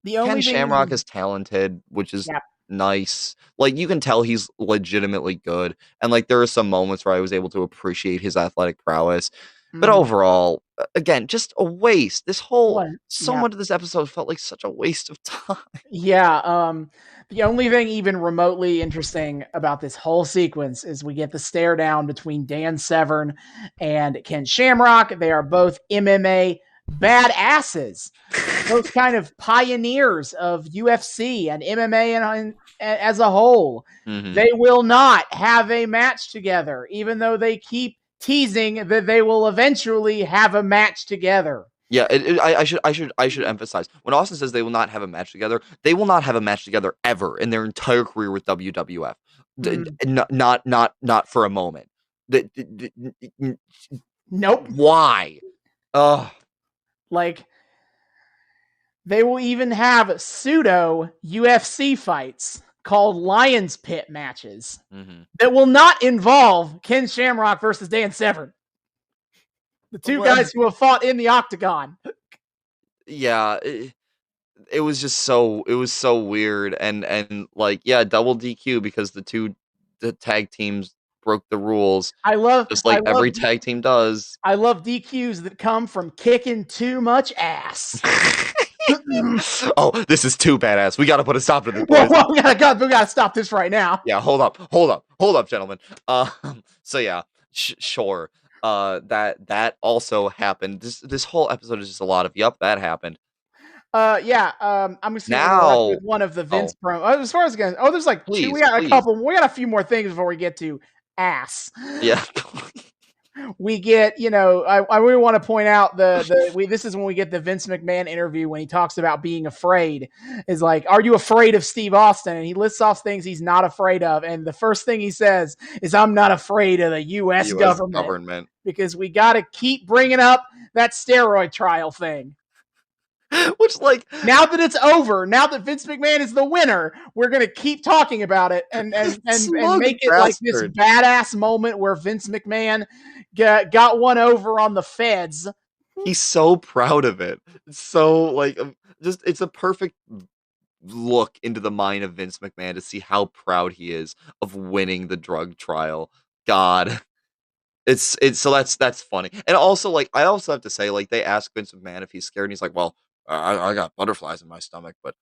Speaker 1: the only
Speaker 2: Ken Shamrock is talented, which is nice. Like you can tell he's legitimately good, and like there are some moments where I was able to appreciate his athletic prowess. But overall, again, just a waste. This whole much of this episode felt like such a waste of time.
Speaker 1: Yeah. The only thing even remotely interesting about this whole sequence is we get the stare down between Dan Severn and Ken Shamrock. They are both MMA badasses, both kind of pioneers of UFC and MMA as a whole. Mm-hmm. They will not have a match together, even though they keep teasing that they will eventually have a match together.
Speaker 2: Yeah, I should emphasize when Austin says they will not have a match together, they will not have a match together ever in their entire career with WWF. Not for a moment.
Speaker 1: Nope.
Speaker 2: Why?
Speaker 1: Like they will even have pseudo UFC fights called Lions Pit matches that will not involve Ken Shamrock versus Dan Severn. The two guys who have fought in the octagon.
Speaker 2: Yeah, it was just so weird and like double DQ because the tag teams broke the rules. Every tag team does.
Speaker 1: I love DQs that come from kicking too much ass.
Speaker 2: Oh, this is too badass. We got to put a stop to this. Boys.
Speaker 1: Well, we gotta stop this right now.
Speaker 2: Yeah, hold up, gentlemen. So yeah, sure. That also happened. This whole episode is just a lot of that happened.
Speaker 1: I'm just gonna with one of the Vince promo. As far as there's like two. We got a couple. We got a few more things before we get to ass.
Speaker 2: Yeah.
Speaker 1: We get, I really want to point out this is when we get the Vince McMahon interview when he talks about being afraid. Is like, are you afraid of Steve Austin? And he lists off things he's not afraid of. And the first thing he says is, I'm not afraid of the U.S. government. Because we got to keep bringing up that steroid trial thing.
Speaker 2: Which,
Speaker 1: now that it's over, now that Vince McMahon is the winner, we're gonna keep talking about it and make it like this badass moment where Vince McMahon got one over on the feds.
Speaker 2: He's so proud of it. It's so it's a perfect look into the mind of Vince McMahon to see how proud he is of winning the drug trial. God. It's so that's funny. And also I also have to say they ask Vince McMahon if he's scared and he's like, well, I got butterflies in my stomach, but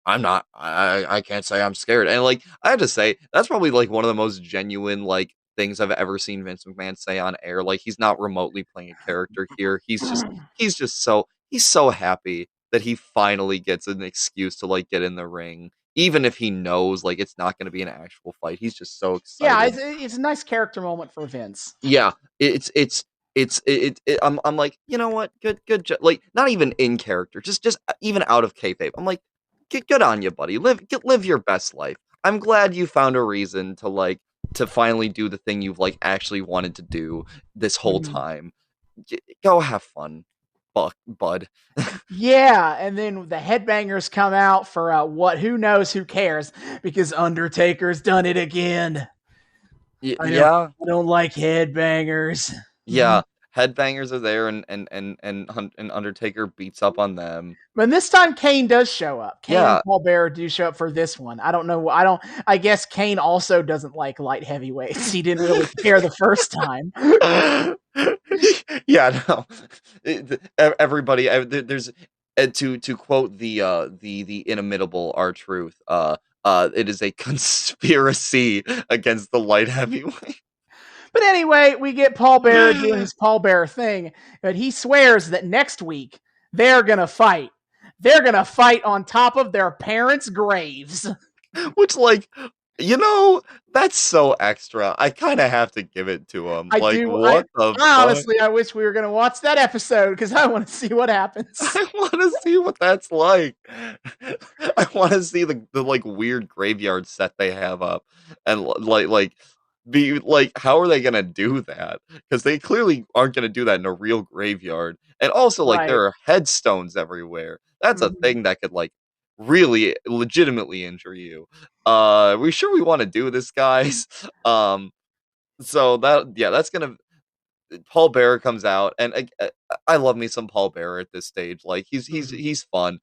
Speaker 2: I'm not. I can't say I'm scared. And I have to say that's probably one of the most genuine things I've ever seen Vince McMahon say on air. He's not remotely playing a character here. He's so happy that he finally gets an excuse to like get in the ring, even if he knows like it's not going to be an actual fight. He's just so excited.
Speaker 1: Yeah, it's a nice character moment for Vince.
Speaker 2: Yeah, I'm like, you know what, good like not even in character, just even out of kayfabe. I'm like, good on you, buddy. Live your best life. I'm glad you found a reason to finally do the thing you've like actually wanted to do this whole time. Go have fun, bud.
Speaker 1: Yeah, and then the headbangers come out for what? Who knows? Who cares? Because Undertaker's done it again.
Speaker 2: Yeah,
Speaker 1: I don't like headbangers.
Speaker 2: yeah. Headbangers are there, and Undertaker beats up on them.
Speaker 1: But this time Kane does show up. Kane
Speaker 2: Yeah.
Speaker 1: and Paul Bearer do show up for this one. I don't know. I guess Kane also doesn't like light heavyweights. He didn't really care the first time.
Speaker 2: Yeah, no. Everybody, there's to quote the inimitable R-Truth. It is a conspiracy against the light heavyweight.
Speaker 1: But anyway, we get Paul Bearer doing his Paul Bearer thing, but he swears that next week they're gonna fight. They're gonna fight on top of their parents' graves.
Speaker 2: Which, like, you know, that's so extra. I kind of have to give it to him. What the fuck?
Speaker 1: Honestly, I wish we were gonna watch that episode because I want to see what happens.
Speaker 2: I want to see what that's like. I want to see the like weird graveyard set they have up, and be like, how are they gonna do that? Because they clearly aren't gonna do that in a real graveyard. And also, like, there are headstones everywhere. That's a thing that could like really legitimately injure you. We sure we want to do this, guys? So that's gonna. Paul Bearer comes out, and I love me some Paul Bearer at this stage. Like he's fun.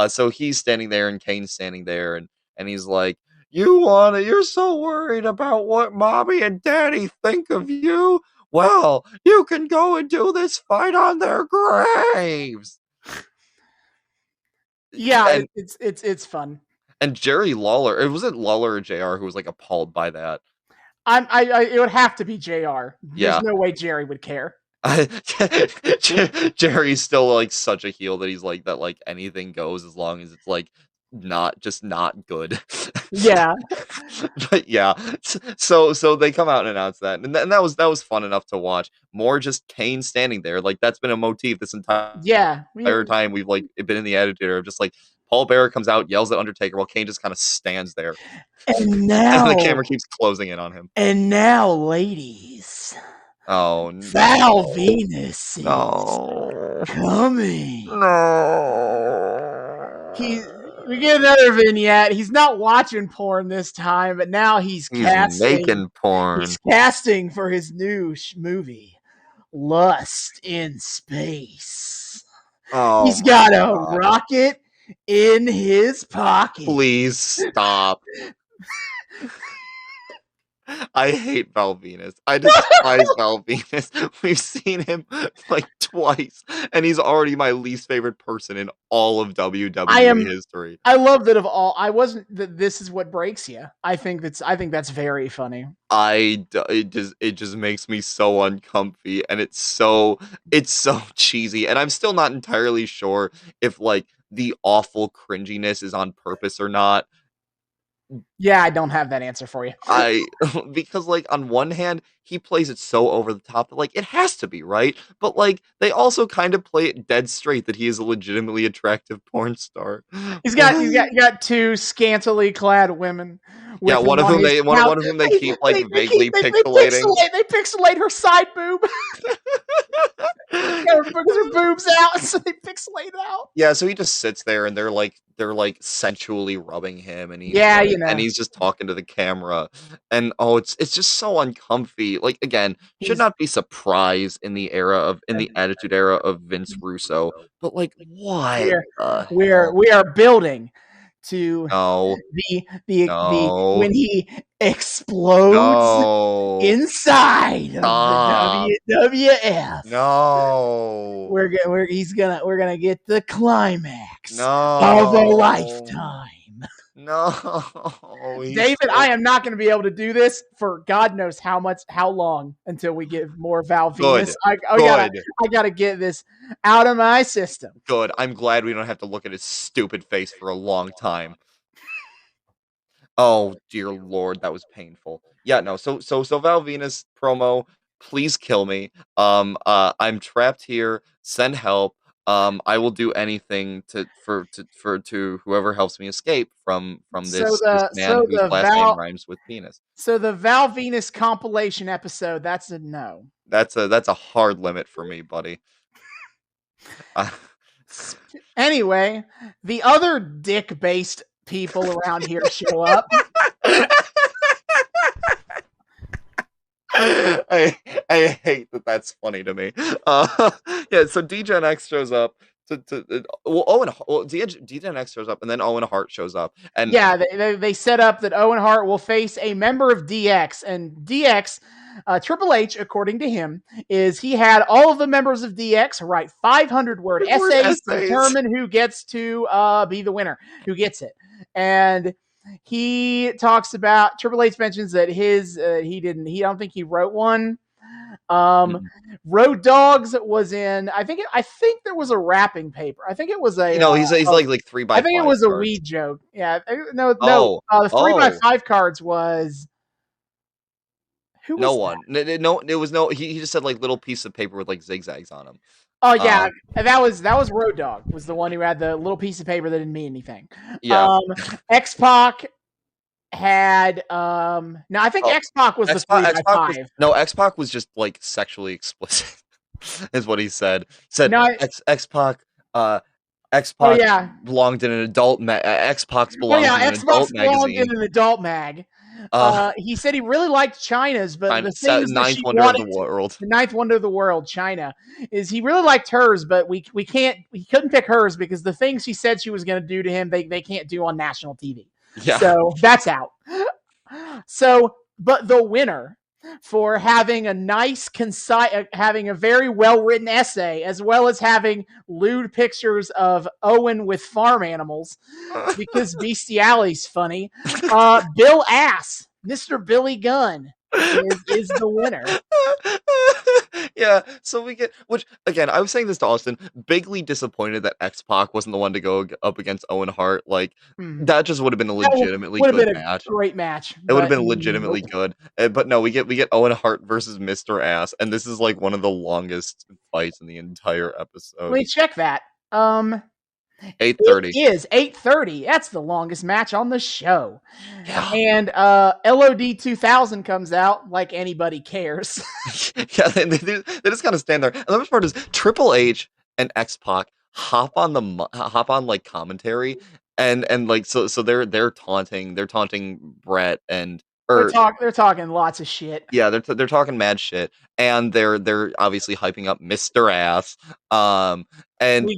Speaker 2: So he's standing there, and Kane's standing there, and he's like, you're so worried about what mommy and daddy think of you. Well, you can go and do this fight on their graves.
Speaker 1: Yeah, and, it's fun.
Speaker 2: And Jerry Lawler, was it Lawler or JR who was like appalled by that?
Speaker 1: It would have to be JR.
Speaker 2: Yeah.
Speaker 1: There's no way Jerry would care.
Speaker 2: Jerry's still like such a heel that he's like that, like anything goes as long as it's like not good.
Speaker 1: Yeah.
Speaker 2: But yeah, so they come out and announce that, and that was fun enough to watch. More just Kane standing there, like that's been a motif this entire time we've like been in the Attitude Era, just like Paul Bearer comes out, yells at Undertaker, while Kane just kind of stands there,
Speaker 1: and now
Speaker 2: and the camera keeps closing in on him.
Speaker 1: And now, ladies,
Speaker 2: oh no,
Speaker 1: Val Venis is coming.
Speaker 2: No.
Speaker 1: We get another vignette. He's not watching porn this time, but now he's casting.
Speaker 2: Making porn.
Speaker 1: He's casting for his new movie, Lust in Space.
Speaker 2: Oh,
Speaker 1: he's got a rocket in his pocket.
Speaker 2: Please stop. I hate Val Venis. I despise Val Venis. We've seen him like twice, and he's already my least favorite person in all of WWE history.
Speaker 1: I love that that this is what breaks you. I think that's very funny.
Speaker 2: It just makes me so uncomfy, and it's so cheesy, and I'm still not entirely sure if like the awful cringiness is on purpose or not.
Speaker 1: Yeah, I don't have that answer for you.
Speaker 2: Because like on one hand, he plays it so over the top that like it has to be, right? But like they also kind of play it dead straight that he is a legitimately attractive porn star.
Speaker 1: He's got two scantily clad women.
Speaker 2: Yeah, one of whom they keep like vaguely pixelating.
Speaker 1: They pixelate her side boob. Because her boob's out, so they pixelate it out.
Speaker 2: Yeah, so he just sits there, and they're like sensually rubbing him, and he's just talking to the camera, and it's just so uncomfy. Like again, should not be surprised in the Attitude Era of Vince Russo, but like what?
Speaker 1: We are building to the when he explodes inside of the WWF.
Speaker 2: No,
Speaker 1: we're gonna get the climax of a lifetime.
Speaker 2: No,
Speaker 1: David, I am not going to be able to do this for God knows how long until we get more Val Venis. I gotta get this out of my system.
Speaker 2: Good. I'm glad we don't have to look at his stupid face for a long time. Oh dear lord, that was painful. Yeah, no. So Val Venis promo. Please kill me. I'm trapped here. Send help. I will do anything to whoever helps me escape from this man whose last name rhymes with penis.
Speaker 1: So the Val Venis compilation episode, that's a no.
Speaker 2: That's a hard limit for me, buddy.
Speaker 1: Anyway, the other dick-based people around here show up.
Speaker 2: I hate that. That's funny to me. Yeah. So D-Gen X shows up. D-Gen X shows up, and then Owen Hart shows up, and
Speaker 1: yeah, they set up that Owen Hart will face a member of DX, and DX. Triple H, according to him, he had all of the members of DX write 500-word essays to determine who gets to be the winner, who gets it. And he talks about, Triple H mentions that I don't think he wrote one. Road Dogs was in, I think there was a wrapping paper. I think it was a,
Speaker 2: he's like 3x5. I
Speaker 1: think it was
Speaker 2: cards.
Speaker 1: A weed joke. Yeah. No. The 3x5 cards was, who was
Speaker 2: no one. No, it was no. He just said like little piece of paper with like zigzags on them.
Speaker 1: Oh yeah, that was Road Dogg was the one who had the little piece of paper that didn't mean anything. Yeah. X-Pac had no, I think X-Pac was the 3x5.
Speaker 2: No, X-Pac was just like sexually explicit, is what he said. X-Pac. X-Pac belonged in an adult X-Pac belonged in an adult magazine.
Speaker 1: Belonged in an adult mag. He said he really liked China's, but the thing
Speaker 2: ninth wonder of the world.
Speaker 1: The ninth wonder of the world, China, is he really liked hers, but we couldn't pick hers because the things she said she was going to do to him, they can't do on national TV. Yeah. So that's out. So, but the winner for having a nice, concise, having a very well-written essay, as well as having lewd pictures of Owen with farm animals, because bestiality's funny. Bill Ass, Mr. Billy Gunn, is the winner.
Speaker 2: Yeah, so we get, which again, I was saying this to Austin, bigly disappointed that X-Pac wasn't the one to go up against Owen Hart. Like, that just would have been a legitimately good match.
Speaker 1: Great match.
Speaker 2: It would have been legitimately good. But no, we get Owen Hart versus Mr. Ass, and this is like one of the longest fights in the entire episode.
Speaker 1: Let me check that.
Speaker 2: 8:30.
Speaker 1: It is 8:30. That's the longest match on the show. Yeah. And LOD 2000 comes out like anybody cares.
Speaker 2: Yeah, they just kind of stand there. And the best part is Triple H and X-Pac hop on like commentary and like so they're taunting Brett and
Speaker 1: they're talking lots of shit.
Speaker 2: Yeah, they're talking mad shit, and they're obviously hyping up Mr. Ass. And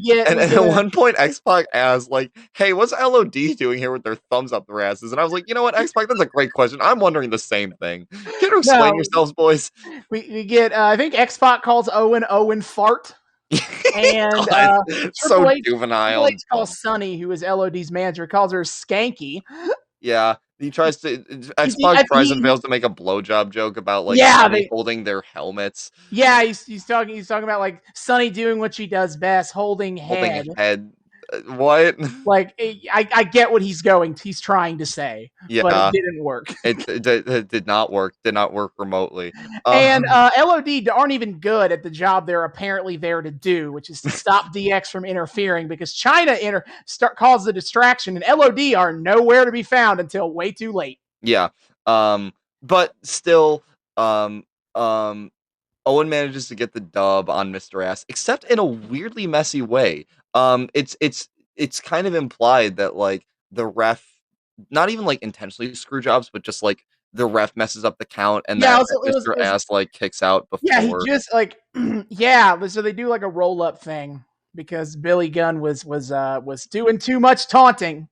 Speaker 2: at one point, X-Pac asks, like, "Hey, what's LOD doing here with their thumbs up their asses?" And I was like, you know what, X-Pac, that's a great question. I'm wondering the same thing. Can you explain yourselves, boys?
Speaker 1: We get, I think X-Pac calls Owen fart. And
Speaker 2: so juvenile.
Speaker 1: Triple H calls Sunny, who is LOD's manager, calls her skanky.
Speaker 2: Yeah, he tries to. X-Pac tries and fails to make a blowjob joke about like holding their helmets.
Speaker 1: Yeah, he's talking about like Sunny doing what she does best, holding head.
Speaker 2: What?
Speaker 1: Like I get what he's trying to say. Yeah, but it didn't work.
Speaker 2: It did not work. Did not work remotely.
Speaker 1: And LOD aren't even good at the job they're apparently there to do, which is to stop DX from interfering because China caused the distraction, and LOD are nowhere to be found until way too late.
Speaker 2: Yeah. But still, Owen manages to get the dub on Mr. Ass, except in a weirdly messy way. It's kind of implied that like the ref, not even like intentionally screw jobs, but just like the ref messes up the count and Mr. Ass like kicks out before.
Speaker 1: Yeah, he just like so they do like a roll up thing because Billy Gunn was doing too much taunting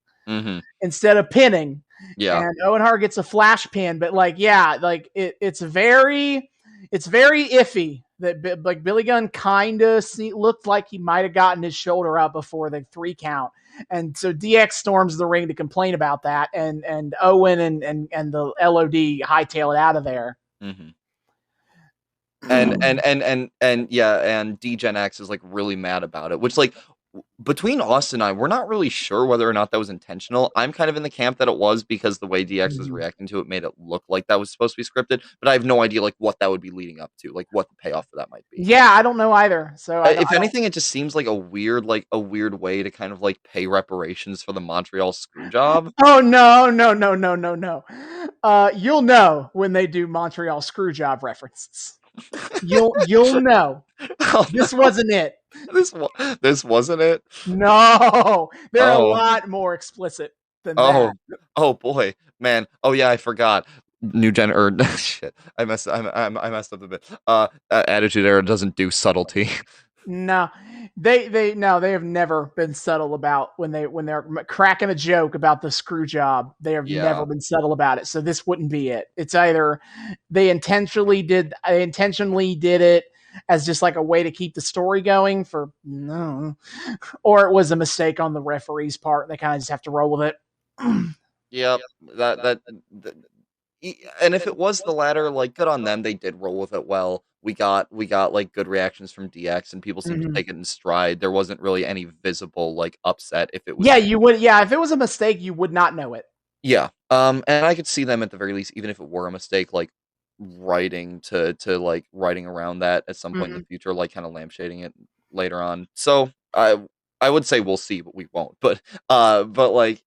Speaker 1: instead of pinning.
Speaker 2: Yeah,
Speaker 1: and Owen Hart gets a flash pin, but like it's very iffy that like Billy Gunn kind of looked like he might have gotten his shoulder up before the 3 count. And so DX storms the ring to complain about that, and Owen and the LOD hightail it out of there.
Speaker 2: Mm-hmm. And yeah, and D-Gen X is like really mad about it, which like between Austin and I, we're not really sure whether or not that was intentional. I'm kind of in the camp that it was, because the way DX was reacting to it made it look like that was supposed to be scripted, but I have no idea like what that would be leading up to, like what the payoff for that might be.
Speaker 1: Yeah, I don't know either. So
Speaker 2: if anything, it just seems like a weird way to kind of like pay reparations for the Montreal screw job.
Speaker 1: Oh no. You'll know when they do Montreal screw job references. You'll know.
Speaker 2: Oh,
Speaker 1: this wasn't it.
Speaker 2: This wasn't it.
Speaker 1: No, they're a lot more explicit than that.
Speaker 2: Oh boy, man. Oh yeah, I forgot. New Gen or shit. I messed up a bit. Attitude Era doesn't do subtlety.
Speaker 1: No, they have never been subtle about when they're cracking a joke about the screw job. They have never been subtle about it. So this wouldn't be it. It's either they intentionally did it as just like a way to keep the story going or it was a mistake on the referee's part. They kind of just have to roll with it.
Speaker 2: Yep. That and if it was the latter, like good on them. They did roll with it well. We got like good reactions from DX, and people seemed to take it in stride. There wasn't really any visible like upset. If it was,
Speaker 1: you would. Yeah, if it was a mistake, you would not know it.
Speaker 2: Yeah. And I could see them at the very least, even if it were a mistake, like writing around that at some point in the future, like kind of lampshading it later on. So I would say we'll see, but we won't. But like,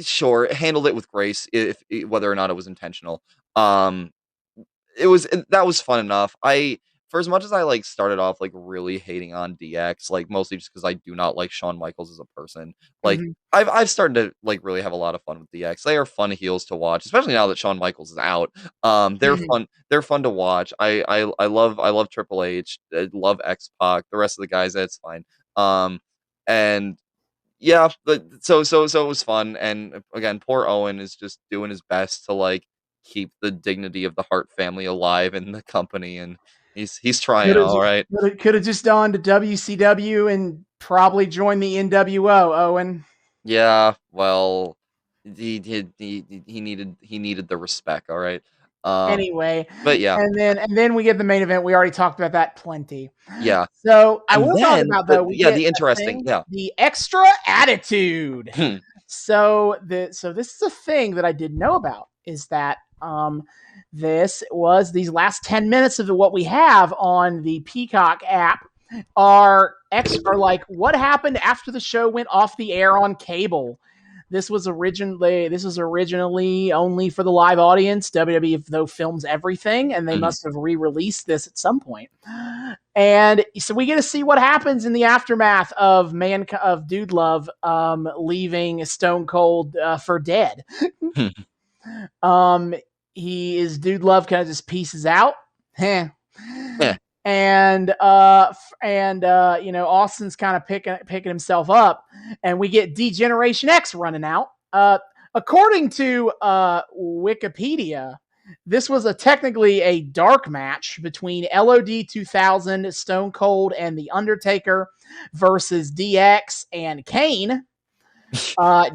Speaker 2: sure, handled it with grace, if whether or not it was intentional. That was fun enough. For as much as I like started off like really hating on DX, like mostly just because I do not like Shawn Michaels as a person. Like I've started to like really have a lot of fun with DX. They are fun heels to watch, especially now that Shawn Michaels is out. They're fun. They're fun to watch. I love Triple H. I love X-Pac. The rest of the guys, that's fine. And yeah, so it was fun. And again, poor Owen is just doing his best to like keep the dignity of the Hart family alive in the company, and he's trying all right.
Speaker 1: Could have just gone to WCW and probably joined the NWO, Owen.
Speaker 2: Yeah, well, he needed the respect, all right.
Speaker 1: Anyway,
Speaker 2: but yeah,
Speaker 1: and then we get the main event. We already talked about that plenty.
Speaker 2: Yeah.
Speaker 1: So I will talk about though.
Speaker 2: The
Speaker 1: extra attitude. So this is a thing that I didn't know about, is that this was these last 10 minutes of what we have on the Peacock app are like what happened after the show went off the air on cable. This was originally only for the live audience. WWE, though, films everything, and they must have re-released this at some point. And so we get to see what happens in the aftermath of Dude Love leaving Stone Cold for dead. Dude Love kind of just pieces out. And Austin's kind of picking himself up, and we get D-Generation X running out. According to Wikipedia, this was technically a dark match between LOD 2000, Stone Cold, and The Undertaker versus DX and Kane.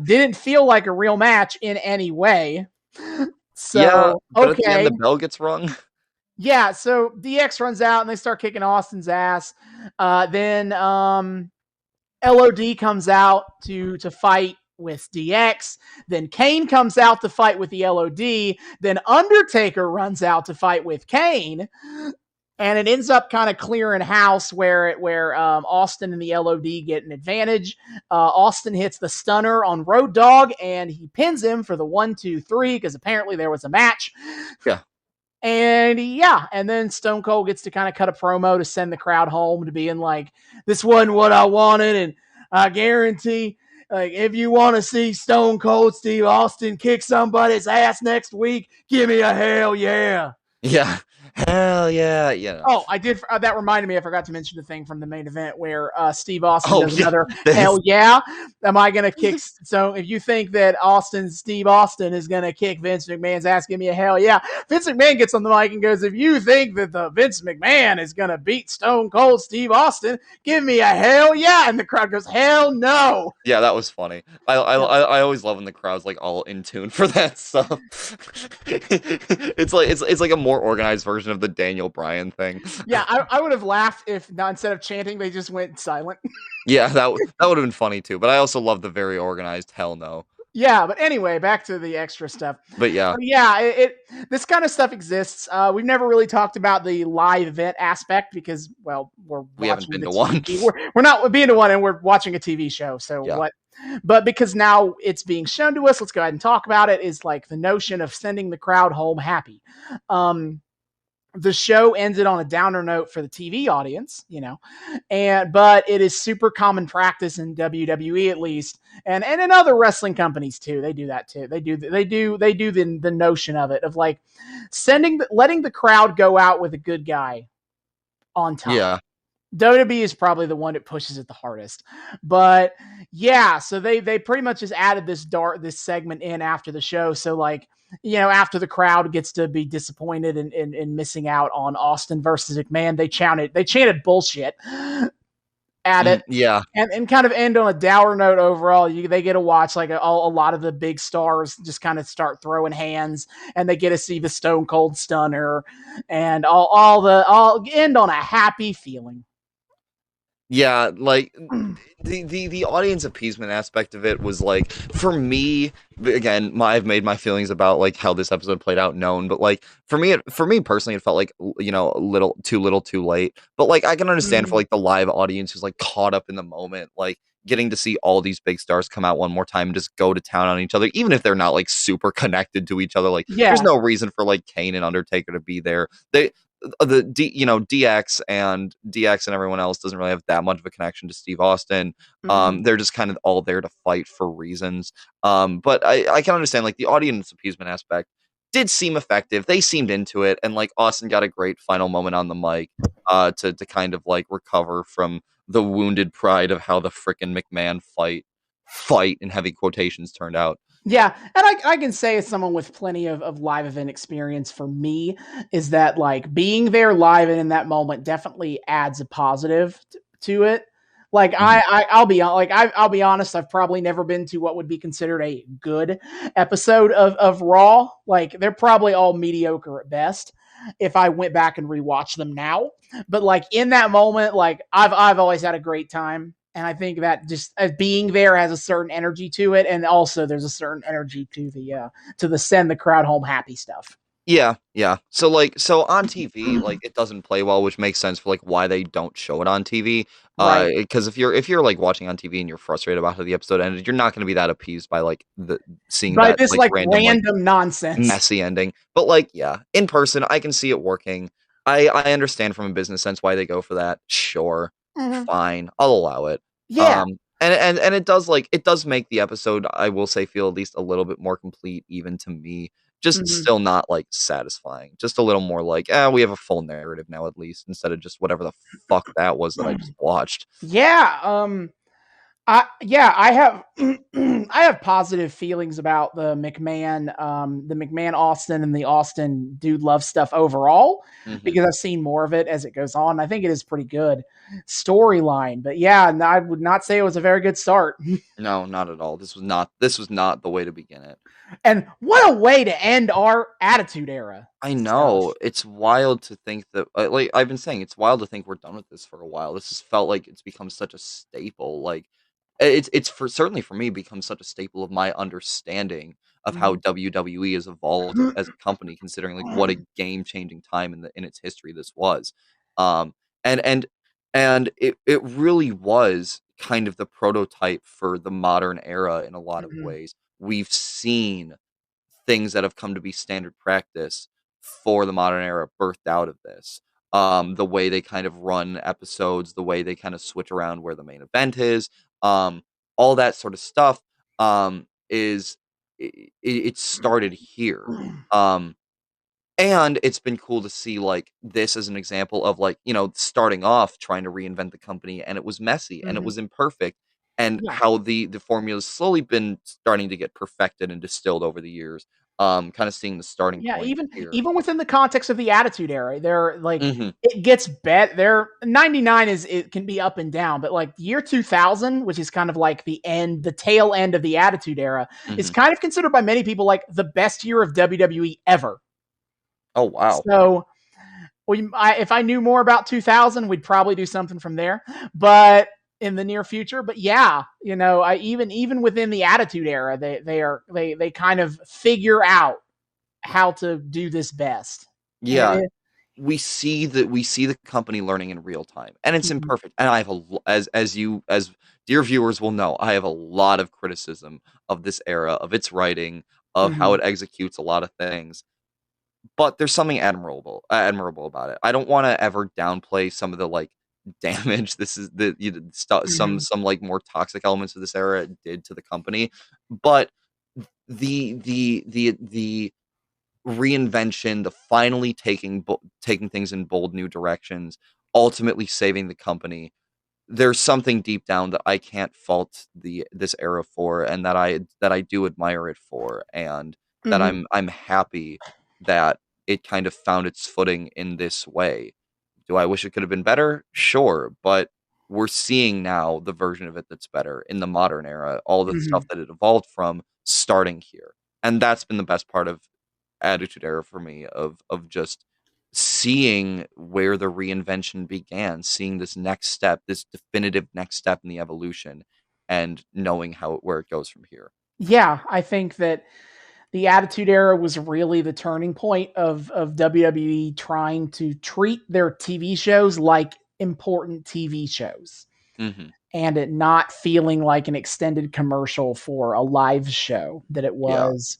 Speaker 1: Didn't feel like a real match in any way. So,
Speaker 2: yeah, but at the end, the bell gets rung.
Speaker 1: Yeah, so DX runs out and they start kicking Austin's ass. Then LOD comes out to fight with DX. Then Kane comes out to fight with the LOD. Then Undertaker runs out to fight with Kane. And it ends up kind of clearing house where Austin and the LOD get an advantage. Austin hits the stunner on Road Dogg and he pins him for the 1, 2, 3 because apparently there was a match.
Speaker 2: Yeah.
Speaker 1: And then Stone Cold gets to kind of cut a promo to send the crowd home, to being like, this wasn't what I wanted, and I guarantee, like, if you want to see Stone Cold Steve Austin kick somebody's ass next week, give me a hell yeah.
Speaker 2: Yeah. Hell yeah.
Speaker 1: Oh, I did. That reminded me. I forgot to mention the thing from the main event where Steve Austin
Speaker 2: Oh
Speaker 1: does
Speaker 2: yeah.
Speaker 1: another
Speaker 2: This.
Speaker 1: hell yeah. Am I going to kick? So if you think that Steve Austin is going to kick Vince McMahon's ass, give me a hell yeah. Vince McMahon gets on the mic and goes, if you think that the Vince McMahon is going to beat Stone Cold Steve Austin, give me a hell yeah. And the crowd goes, hell no.
Speaker 2: Yeah, that was funny. I, I
Speaker 1: Yeah.
Speaker 2: I always love when the crowd's like all in tune for that stuff. It's like a more organized version of the Daniel Bryan thing.
Speaker 1: Yeah, I would have laughed if not, instead of chanting, they just went silent.
Speaker 2: Yeah, that would have been funny too. But I also love the very organized hell no.
Speaker 1: Yeah, but anyway, back to the extra stuff.
Speaker 2: But yeah,
Speaker 1: Yeah, this kind of stuff exists. We've never really talked about the live event aspect because, well, we're
Speaker 2: we haven't
Speaker 1: watching
Speaker 2: been
Speaker 1: the
Speaker 2: to one.
Speaker 1: TV. We're not being to one, and we're watching a TV show. So
Speaker 2: Yeah.
Speaker 1: what? But because now it's being shown to us, let's go ahead and talk about it. Is like the notion of sending the crowd home happy. The show ended on a downer note for the TV audience, but it is super common practice in WWE at least, and in other wrestling companies too. They do that too. They do the notion of it of like letting the crowd go out with a good guy on top.
Speaker 2: Yeah.
Speaker 1: WWE is probably the one that pushes it the hardest. But yeah, so they pretty much just added this segment in after the show. So like, after the crowd gets to be disappointed and missing out on Austin versus McMahon, they chanted bullshit at it.
Speaker 2: Yeah.
Speaker 1: And kind of end on a dour note overall. They get to watch like a lot of the big stars just kind of start throwing hands, and they get to see the Stone Cold Stunner, and all end on a happy feeling.
Speaker 2: Yeah, like the audience appeasement aspect of it was like, for me, again, I've made my feelings about like how this episode played out known, but like for me personally, it felt like a little too late. But like I can understand for like the live audience who's like caught up in the moment, like getting to see all these big stars come out one more time and just go to town on each other, even if they're not like super connected to each other. Like there's no reason for like Kane and Undertaker to be there. DX and everyone else doesn't really have that much of a connection to Steve Austin. They're just kind of all there to fight for reasons. But I can understand like the audience appeasement aspect did seem effective. They seemed into it, and like Austin got a great final moment on the mic to kind of like recover from the wounded pride of how the frickin' McMahon fight in heavy quotations turned out.
Speaker 1: Yeah, and I can say as someone with plenty of live event experience, for me, is that like being there live and in that moment definitely adds a positive to it. Like I'll be honest, I've probably never been to what would be considered a good episode of Raw. Like they're probably all mediocre at best if I went back and rewatched them now. But like in that moment, like I've always had a great time. And I think that just being there has a certain energy to it, and also there's a certain energy to the send the crowd home happy stuff.
Speaker 2: Yeah. So on TV, like it doesn't play well, which makes sense for like why they don't show it on TV.
Speaker 1: Right.
Speaker 2: Because if you're like watching on TV and you're frustrated about how the episode ended, you're not going to be that appeased by like seeing
Speaker 1: Right,
Speaker 2: that
Speaker 1: this
Speaker 2: like random
Speaker 1: nonsense.
Speaker 2: messy ending. But like, yeah, in person, I can see it working. I understand from a business sense why they go for that. Sure, fine, I'll allow it.
Speaker 1: Yeah.
Speaker 2: And it does make the episode, I will say, feel at least a little bit more complete, even to me. Just still not like satisfying. Just a little more like, we have a full narrative now at least, instead of just whatever the fuck that was that I just watched.
Speaker 1: Yeah. I have I have positive feelings about the McMahon Austin and the Austin Dude Love stuff overall because I've seen more of it as it goes on. I think it is pretty good storyline, but yeah, I would not say it was a very good start.
Speaker 2: No, not at all. This was not the way to begin it.
Speaker 1: And what a way to end our Attitude Era.
Speaker 2: I know. It's wild to think that, like I've been saying, it's wild to think we're done with this for a while. This has felt like it's become such a staple. Like it's certainly for me become such a staple of my understanding of how WWE has evolved as a company, considering like what a game changing time in its history this was. Um, and it really was kind of the prototype for the modern era in a lot of ways. We've seen things that have come to be standard practice for the modern era birthed out of this. The way they kind of run episodes, the way they kind of switch around where the main event is, all that sort of stuff it started here. And it's been cool to see, like, this as an example of, like, starting off trying to reinvent the company, and it was messy, and it
Speaker 1: Mhm.
Speaker 2: was imperfect, and
Speaker 1: Yeah.
Speaker 2: how the formula's slowly been starting to get perfected and distilled over the years, kinda seeing the starting
Speaker 1: Yeah,
Speaker 2: point
Speaker 1: even
Speaker 2: here.
Speaker 1: even within the context of the Attitude Era, they're like
Speaker 2: Mhm,
Speaker 1: it gets bet there 99 is it can be up and down, but like year 2000, which is kind of like the tail end of the Attitude Era, is
Speaker 2: mhm.
Speaker 1: kind of considered by many people like the best year of WWE ever.
Speaker 2: Oh, wow.
Speaker 1: So, if I knew more about 2000, we'd probably do something from there, but in the near future. But yeah, I even within the Attitude Era, they kind of figure out how to do this best. And
Speaker 2: Yeah. We see the company learning in real time, and it's
Speaker 1: mhm,
Speaker 2: imperfect, and I have a l as dear viewers will know, I have a lot of criticism of this era, of its writing, of how
Speaker 1: mhm,
Speaker 2: it executes a lot of things. But there's something admirable about it. I don't wanna ever downplay some of the, like, damage this is the you know, stu
Speaker 1: mhm,
Speaker 2: some, like, more toxic elements of this era did to the company, but the reinvention, the finally taking things in bold new directions, ultimately saving the company, there's something deep down that I can't fault this era for, and that I do admire it for, and that
Speaker 1: mhm.
Speaker 2: I'm happy that it kind of found its footing in this way. Do I wish it could have been better? Sure, but we're seeing now the version of it that's better in the modern era, all the stuff
Speaker 1: Mhm.
Speaker 2: that it evolved from starting here. And that's been the best part of Attitude Era for me, of just seeing where the reinvention began, seeing this next step, this definitive next step in the evolution, and knowing where it goes from here.
Speaker 1: Yeah, I think that the Attitude Era was really the turning point of WWE trying to treat their TV shows like important TV shows,
Speaker 2: Mhm.
Speaker 1: and it not feeling like an extended commercial for a live show that it
Speaker 2: Yeah.
Speaker 1: was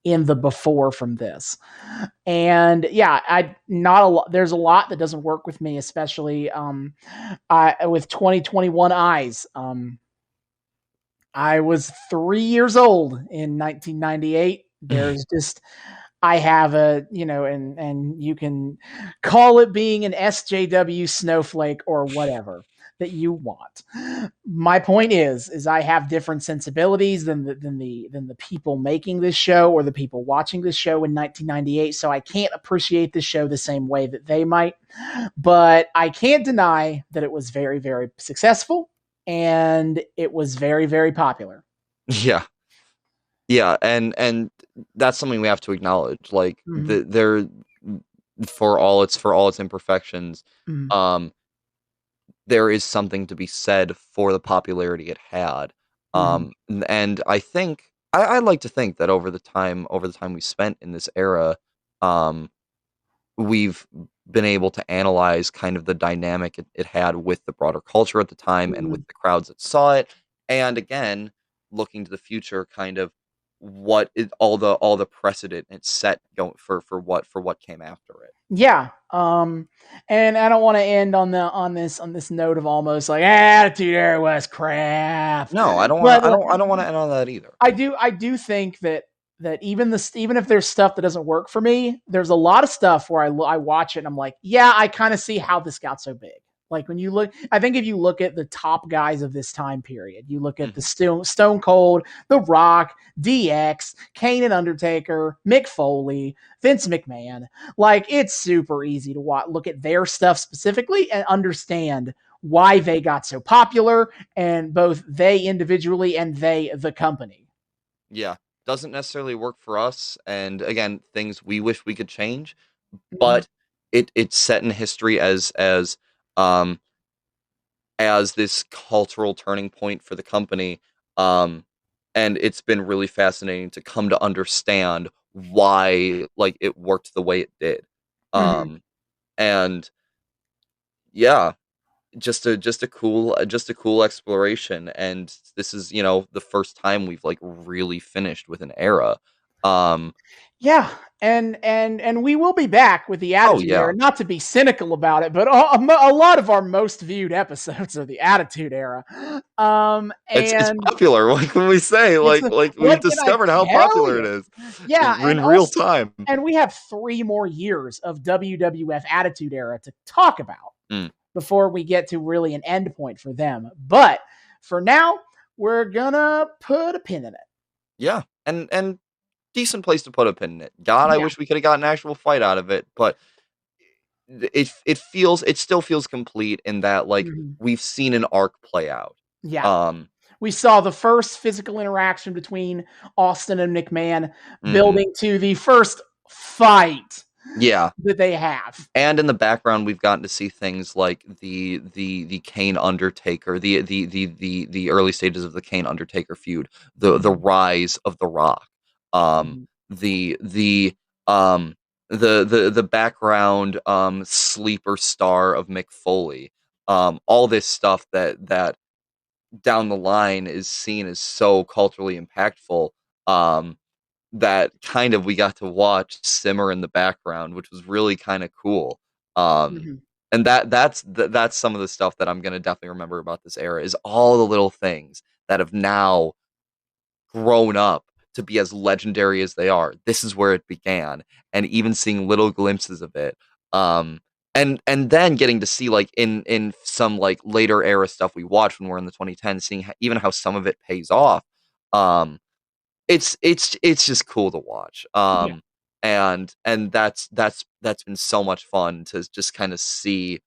Speaker 1: in the before from this. And yeah, I not a lot there's a lot that doesn't work with me, especially I with 2021 eyes. I was 3 years old in 1998. There's just I have and you can call it being an SJW snowflake or whatever that you want. My point is I have different sensibilities than the people making this show or the people watching this show in 1998, so I can't appreciate the show the same way that they might. But I can't deny that it was very, very successful and it was very, very popular.
Speaker 2: Yeah. Yeah, and that's something we have to acknowledge, like,
Speaker 1: Mhm,
Speaker 2: for all its imperfections,
Speaker 1: mhm,
Speaker 2: um there is something to be said for the popularity it had.
Speaker 1: mhm,
Speaker 2: And I think I like to think that over the time we spent in this era, um, we've been able to analyze kind of the dynamic it had with the broader culture at the time and with
Speaker 1: mhm.
Speaker 2: the crowds that saw it. And again, looking to the future, kind of all the precedent it set going for what came after it.
Speaker 1: Yeah, and I don't wanna end on this note of almost like, "Attitude Era was crap."
Speaker 2: No, I don't want
Speaker 1: But,
Speaker 2: to. I don't want to end on that either.
Speaker 1: I do think that even if there's stuff that doesn't work for me, there's a lot of stuff where I watch it and I'm like, "Yeah, I kinda see how this got so big." Like, when you look I think if you look at the top guys of this time period, you look at the
Speaker 2: Mhm.
Speaker 1: Stone Cold, The Rock, DX, Kane and Undertaker, Mick Foley, Vince McMahon, like, it's super easy to look at their stuff specifically and understand why they got so popular, and both they individually and they the company.
Speaker 2: Yeah, doesn't necessarily work for us, and again, things we wish we could change,
Speaker 1: Mhm,
Speaker 2: but it's set in history um as this cultural turning point for the company, um, and it's been really fascinating to come to understand why, like, it worked the way it did,
Speaker 1: mhm.
Speaker 2: um, and yeah, just a cool exploration, and this is, the first time we've, like, really finished with an era, um
Speaker 1: Yeah, and we will be back with the Attitude Era. Not to be cynical about it, but a lot of our most viewed episodes are the Attitude Era. And
Speaker 2: it's popular. What can we say? Like we've discovered how popular it is.
Speaker 1: Yeah,
Speaker 2: in real time.
Speaker 1: And we have 3 more years of WWF Attitude Era to talk about before we get to really an end point for them. But for now, we're gonna put a pin in it.
Speaker 2: Yeah, and decent place to put a pin in it. God, I wish we could have gotten an actual fight out of it, but it still feels complete in that we've seen an arc play out.
Speaker 1: Yeah. We saw the first physical interaction between Austin and McMahon building to the first fight that they have.
Speaker 2: And in the background we've gotten to see things like the Kane Undertaker, the early stages of the Kane Undertaker feud, the rise of The Rock. The background sleeper star of Mick Foley. All this stuff that down the line is seen as so culturally impactful, that kind of we got to watch simmer in the background, which was really kind of cool. And that's some of the stuff that I'm gonna definitely remember about this era, is all the little things that have now grown up to be as legendary as they are. This is where it began, and even seeing little glimpses of it. And then getting to see in some later era stuff we watched when we're in the 2010s, seeing even how some of it pays off. It's just cool to watch. And that's been so much fun to just kind of see.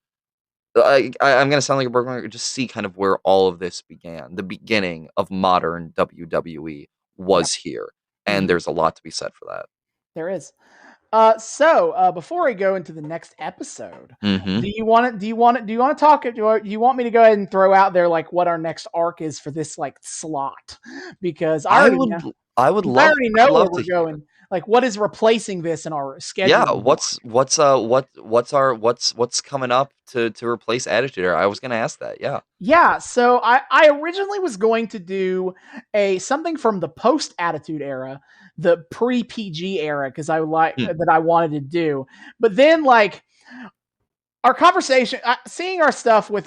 Speaker 2: I'm gonna sound like a broken record, just see kind of where all of this began. The beginning of modern WWE was here, and there's a lot to be said for that.
Speaker 1: There is. So before we go into the next episode, do you want to talk? Do you want me to go ahead and throw out there what our next arc is for this slot? Because I already know where we're going. What is replacing this in our schedule?
Speaker 2: Yeah, what's coming up to replace Attitude Era? I was gonna ask that.
Speaker 1: Yeah. So I originally was going to do something from the post Attitude Era, the pre PG era, because I that I wanted to do. But then our conversation, seeing our stuff with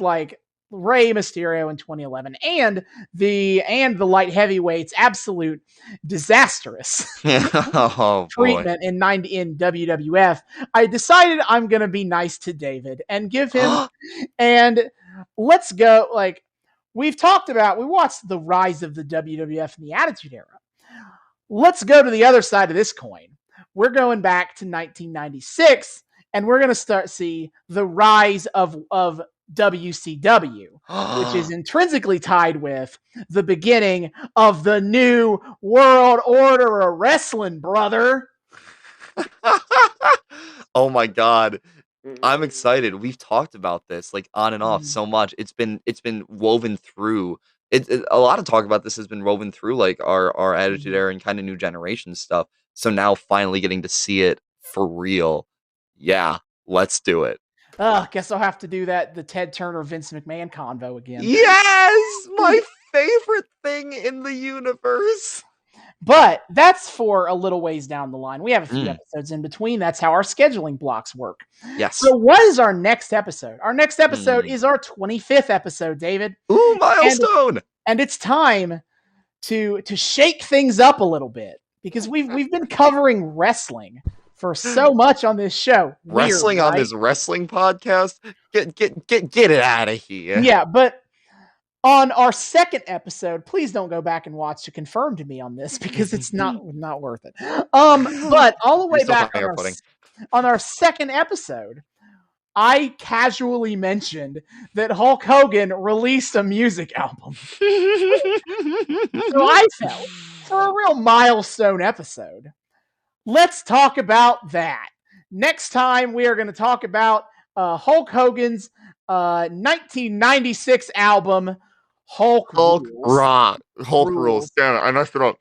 Speaker 1: Rey Mysterio in 2011 and the light heavyweights absolute disastrous treatment in WWF, I decided I'm gonna be nice to David and give him and let's go. We watched the rise of the WWF in the Attitude Era. Let's go to the other side of this coin. We're going back to 1996 and we're gonna see the rise of WCW, which is intrinsically tied with the beginning of the new world order of wrestling, brother.
Speaker 2: Oh my God. I'm excited. We've talked about this on and off so much. It's been woven through. A lot of talk about this has been woven through our Attitude Era and kind of new generation stuff. So now finally getting to see it for real. Yeah, let's do it.
Speaker 1: Guess I'll have to do the Ted Turner Vince McMahon convo again.
Speaker 2: Yes, my favorite thing in the universe.
Speaker 1: But that's for a little ways down the line. We have a few episodes in between. That's how our scheduling blocks work.
Speaker 2: Yes.
Speaker 1: So what is our next episode? Our next episode is our 25th episode, David.
Speaker 2: Ooh, milestone.
Speaker 1: And it's time to shake things up a little bit because we've been covering wrestling for so much on this show.
Speaker 2: Wrestling on this wrestling podcast? Get it out of here.
Speaker 1: Yeah, but on our second episode, please don't go back and watch to confirm to me on this because it's not worth it. But all the way back on our second episode, I casually mentioned that Hulk Hogan released a music album. So I felt for a real milestone episode, let's talk about that. Next time, we are going to talk about Hulk Hogan's 1996 album, Hulk
Speaker 2: Rules. Damn it, I messed it up.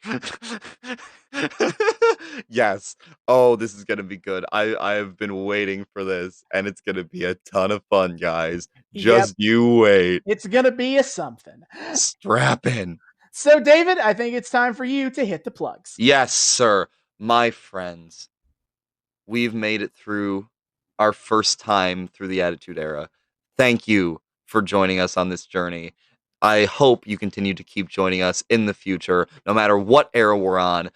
Speaker 2: Yes. Oh, this is going to be good. I have been waiting for this, and it's going to be a ton of fun, guys. Just you wait.
Speaker 1: It's going to be a something.
Speaker 2: Strap in.
Speaker 1: So, David, I think it's time for you to hit the plugs.
Speaker 2: Yes, sir. my friends, we've made it through our first time through the Attitude Era. Thank you for joining us on this journey. I hope you continue to keep joining us in the future, no matter what era we're on.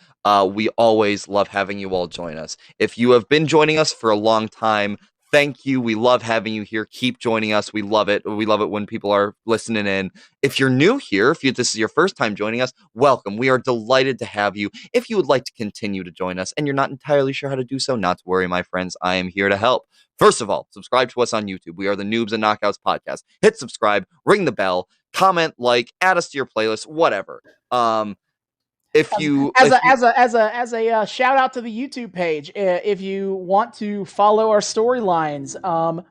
Speaker 2: We always love having you all join us. If you have been joining us for a long time, thank you. We love having you here. Keep joining us. We love it. We love it when people are listening in. If you're new here, this is your first time joining us, welcome. We are delighted to have you. If you would like to continue to join us and you're not entirely sure how to do so, not to worry, my friends. I am here to help. First of all, subscribe to us on YouTube. We are the Noobs and Knockouts Podcast. Hit subscribe, ring the bell, comment, like, add us to your playlist, whatever. If you
Speaker 1: as a shout out to the YouTube page, if you want to follow our storylines,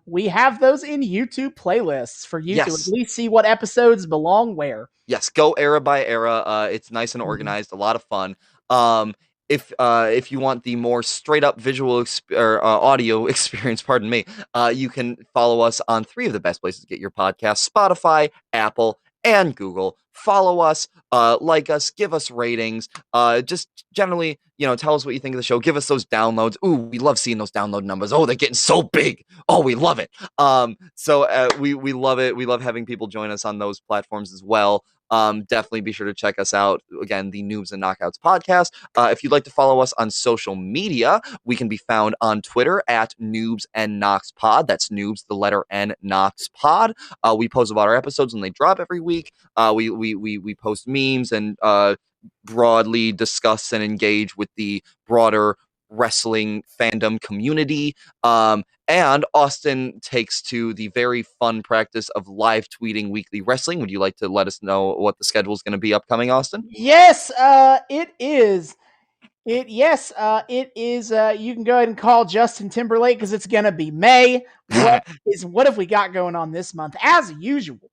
Speaker 1: we have those in YouTube playlists for you to at least see what episodes belong where.
Speaker 2: Yes, go era by era. It's nice and organized, a lot of fun. If you want the more straight up visual or audio experience, pardon me, you can follow us on 3 of the best places to get your podcast: Spotify, Apple, and Google. Follow us, like us, give us ratings. Just generally, tell us what you think of the show. Give us those downloads. Ooh, we love seeing those download numbers. Oh, they're getting so big. Oh, we love it. So we love it. We love having people join us on those platforms as well. Definitely be sure to check us out. Again, the Noobs and Knockouts Podcast. If you'd like to follow us on social media, we can be found on Twitter at Noobs and Knox Pod. That's Noobs, the letter N, Knox Pod. We post about our episodes when they drop every week. We post memes and broadly discuss and engage with the broader wrestling fandom community. And Austin takes to the very fun practice of live tweeting weekly wrestling. Would you like to let us know what the schedule is going to be upcoming, Austin?
Speaker 1: Yes, it is. It is. You can go ahead and call Justin Timberlake because it's going to be May. What have we got going on this month? As usual,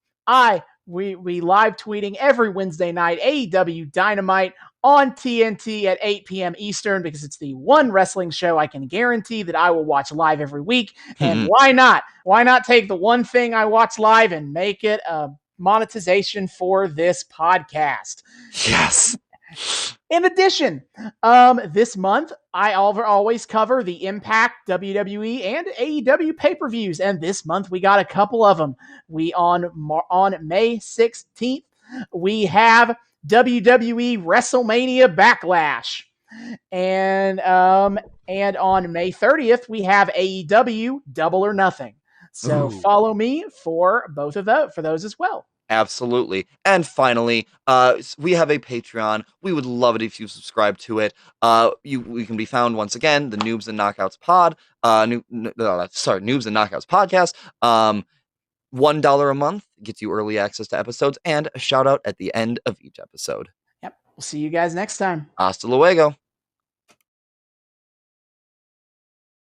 Speaker 1: we live tweeting every Wednesday night AEW Dynamite on TNT at 8 p.m. Eastern because it's the one wrestling show I can guarantee that I will watch live every week. And why not? Why not take the one thing I watch live and make it a monetization for this podcast?
Speaker 2: Yes.
Speaker 1: In addition, this month, I always cover the Impact, WWE, and AEW pay-per-views, and this month we got a couple of them. On May 16th, we have WWE WrestleMania Backlash, and on May 30th, we have AEW Double or Nothing. So follow me for both of those as well.
Speaker 2: Absolutely. And finally, we have a Patreon. We would love it if you subscribe to it. We can be found once again, the Noobs and Knockouts Pod. Noobs and Knockouts Podcast. $1 a month gets you early access to episodes and a shout out at the end of each episode.
Speaker 1: Yep. We'll see you guys next time.
Speaker 2: Hasta luego.